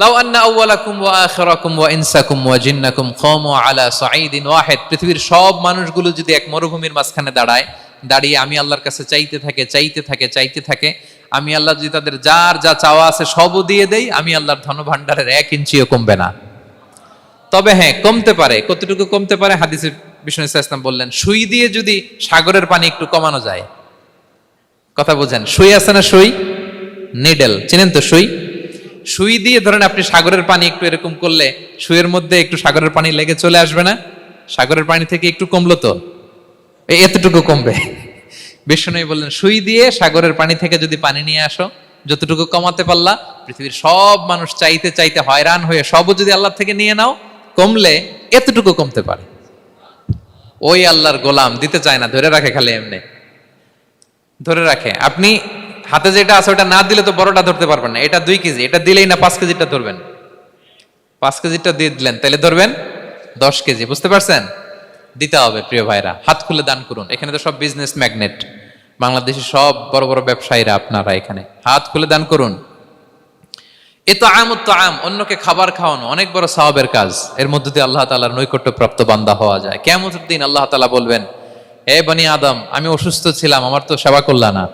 লাউ আন্না আউওয়ালাকুম ওয়া আখিরাকুম ওয়া ইনসাকুম ওয়া জিন্নাকুম কামু আলা সাঈদিন ওয়াহিদ, পৃথিবীর সব মানুষগুলো যদি এক মরুভূমির মাঝখানে দাঁড়িয়ে আমি আল্লাহর কাছে চাইতে থাকে, আমি আল্লাহ যদি তাদের যার যা চাওয়া আছে সবও দিয়ে দেই, আমি আল্লাহর ধনভাণ্ডারের 1 ইঞ্চিও কমবে না। তবে হ্যাঁ, কমতে পারে। কতটুকু কমতে পারে? হাদিসে বিষ্ণু ইসলাম বললেন, সুই দিয়ে যদি সাগরের পানি একটু কমানো যায়। কথা বোঝেন? সুই আছে না, সুই নিডেল, চিনেন তো সুই দিয়ে ধরেন আপনি সাগরের পানি একটু এরকম করলে সুইয়ের মধ্যে একটু সাগরের পানি লেগে চলে আসবে না? সাগরের পানি থেকে একটু কমলো তো, এতটুকু কমবে। বিষ্ণু বললেন সুই দিয়ে সাগরের পানি থেকে যদি পানি নিয়ে আসো, যতটুকু কমাতে পারলা, পৃথিবীর সব মানুষ চাইতে হয়রান হয়ে সবও যদি আল্লাহ থেকে নিয়ে নাও, কমলে এতটুকু কমতে পারে। ওই আল্লাহর গোলাম দিতে চায় না, ধরে রাখে, খালি এমনি ধরে রাখে। আপনি হাতে যেটা আছে ওটা না দিলে তো বড়টা ধরতে পারবেন না। এটা 2 কেজি, এটা দিলেই না 5 কেজিটা ধরবেন। 5 কেজিটা দিয়ে দিলেন, তাহলে ধরবেন 10 কেজি। বুঝতে পারছেন? দিতে হবে প্রিয় ভাইরা, হাত খুলে দান করুন। এখানে তো সব বিজনেস ম্যাগনেট, বাংলাদেশের সব বড় বড় ব্যবসায়ীরা আপনারা এখানে, হাত খুলে দান করুন। ইতআমুত তাআম, অন্যকে খাবার খাওয়ানো অনেক বড় সওয়াবের কাজ। এর মধ্যে দিয়ে আল্লাহ তাআলার নৈকট্যপ্রাপ্ত বান্দা হওয়া যায়। কিয়ামতের দিন আল্লাহ তাআলা বলবেন, হে বনি আদম, আমি অসুস্থ ছিলাম, আমার তো সেবা করলা না।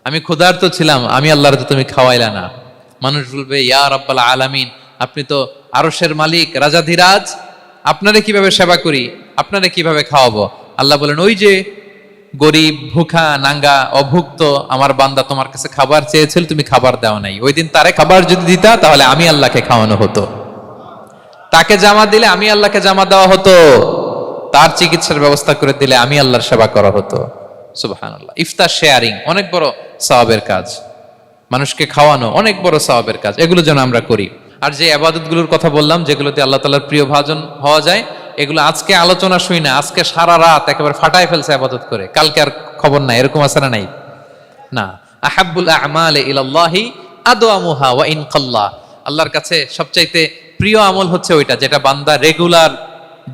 আমি ক্ষুধার্ত ছিলাম, আমি আল্লাহর তো তুমি খাওয়াইলা না। মানুষ বলবে, ইয়া রাব্বাল আলামিন, আপনি তো আরশের মালিক, রাজাধিরাজ, আপনারে কিভাবে সেবা করি, আপনারে কিভাবে খাওয়াবো? আল্লাহ বলেন, ওই যে গরিব, ভুখা, নাঙ্গা, অভুক্ত আমার বান্দা তোমার কাছে খাবার চেয়েছিল, তুমি খাবার দাও নাই। ওই দিন তারে খাবার যদি দিতা, তাহলে আমি আল্লাহকে খাওয়ানো হতো। তাকে জামা দিলে আমি আল্লাহকে জামা দেওয়া হতো। তার চিকিৎসার ব্যবস্থা করে দিলে আমি আল্লাহর সেবা করা হতো। সুবহানাল্লাহ। ইফতার শেয়ারিং অনেক বড় সওয়াবের কাজ, মানুষকে খাওয়ানো অনেক বড় সওয়াবের কাজ। এগুলো যেন আমরা করি। আর যে ইবাদতগুলোর কথা বললাম, যেগুলোতে আল্লাহ তাআলার প্রিয় ভাজন হওয়া যায়, এগুলো আজকে আলোচনা শুই না, আজকে সারা রাত একেবারে ফাটায় ফেলছে ইবাদত করে, কালকে আর খবর নাই, এরকম আছে না? নাই না। আহাব্বুল আ'মালি ইলাল্লাহি আদওয়ামুহা ওয়া ইন কাল্লা, আল্লাহর কাছে সবচাইতে প্রিয় আমল হচ্ছে ওইটা যেটা বান্দা রেগুলার,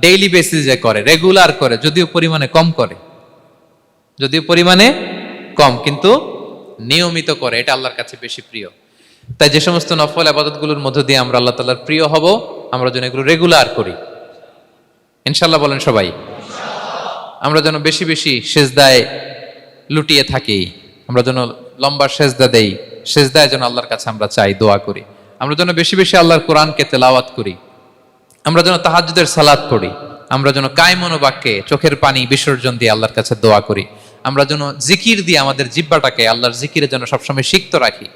ডেইলি বেসিসে করে, রেগুলার করে, যদিও পরিমাণে কম, কিন্তু নিয়মিত করে, এটা আল্লাহর কাছে বেশি প্রিয়। তাই যে সমস্ত নফল ইবাদতগুলোর মধ্য দিয়ে আমরা আল্লাহ তাআলার প্রিয় হব, আমরা যেন এগুলো রেগুলার করি, ইনশাআল্লাহ বলেন সবাই। আমরা যেন বেশি বেশি সেজদায় লুটিয়ে থাকি, আমরা যেন লম্বা সেজদা দেই, সেজদায় যেন আল্লাহর কাছে আমরা চাই, দোয়া করি। আমরা যেন বেশি বেশি আল্লাহর কোরআনকে তেলাওয়াত করি, আমরা যেন তাহাজ্জুদের সালাত পড়ি, আমরা যেন কায় মনোবাক্যে চোখের পানি বিসর্জন দিয়ে আল্লাহর কাছে দোয়া করি, আমরা যেন জিকির দিয়ে আমাদের জিহ্বাটাকে আল্লাহর জিকিরে যেন সবসময় সিক্ত রাখি,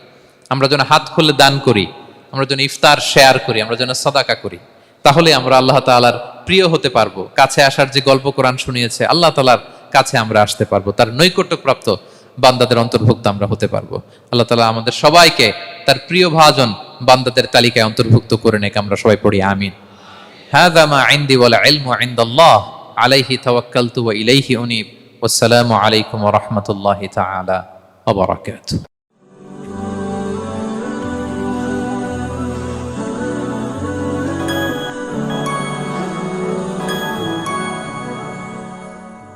আমরা যেন হাত খুলে দান করি, আমরা যেন ইফতার শেয়ার করি, আমরা যেন সাদাকা করি। তাহলে আমরা আল্লাহ তাআলার প্রিয় হতে পারবো। কাছে আসার যে গল্প কোরআন শুনিয়েছে, আল্লাহ তাআলার কাছে আমরা আসতে পারবো, তার নৈকট্যপ্রাপ্ত বান্দাদের অন্তর্ভুক্ত আমরা হতে পারবো। আল্লাহ তাআলা আমাদের সবাইকে তার প্রিয় ভাজন বান্দাদের তালিকায় অন্তর্ভুক্ত করে নেক। আমরা সবাই পড়ি আমিন। হাযা মা ইনদি ওয়াল ইলমু ইনদাল্লাহ আলাইহি তাওয়াক্কালতু ওয়া ইলাইহি উনীব। ওয়াসসালামু আলাইকুম ওয়া রাহমাতুল্লাহি তাআলা ওয়া বারাকাতুহু।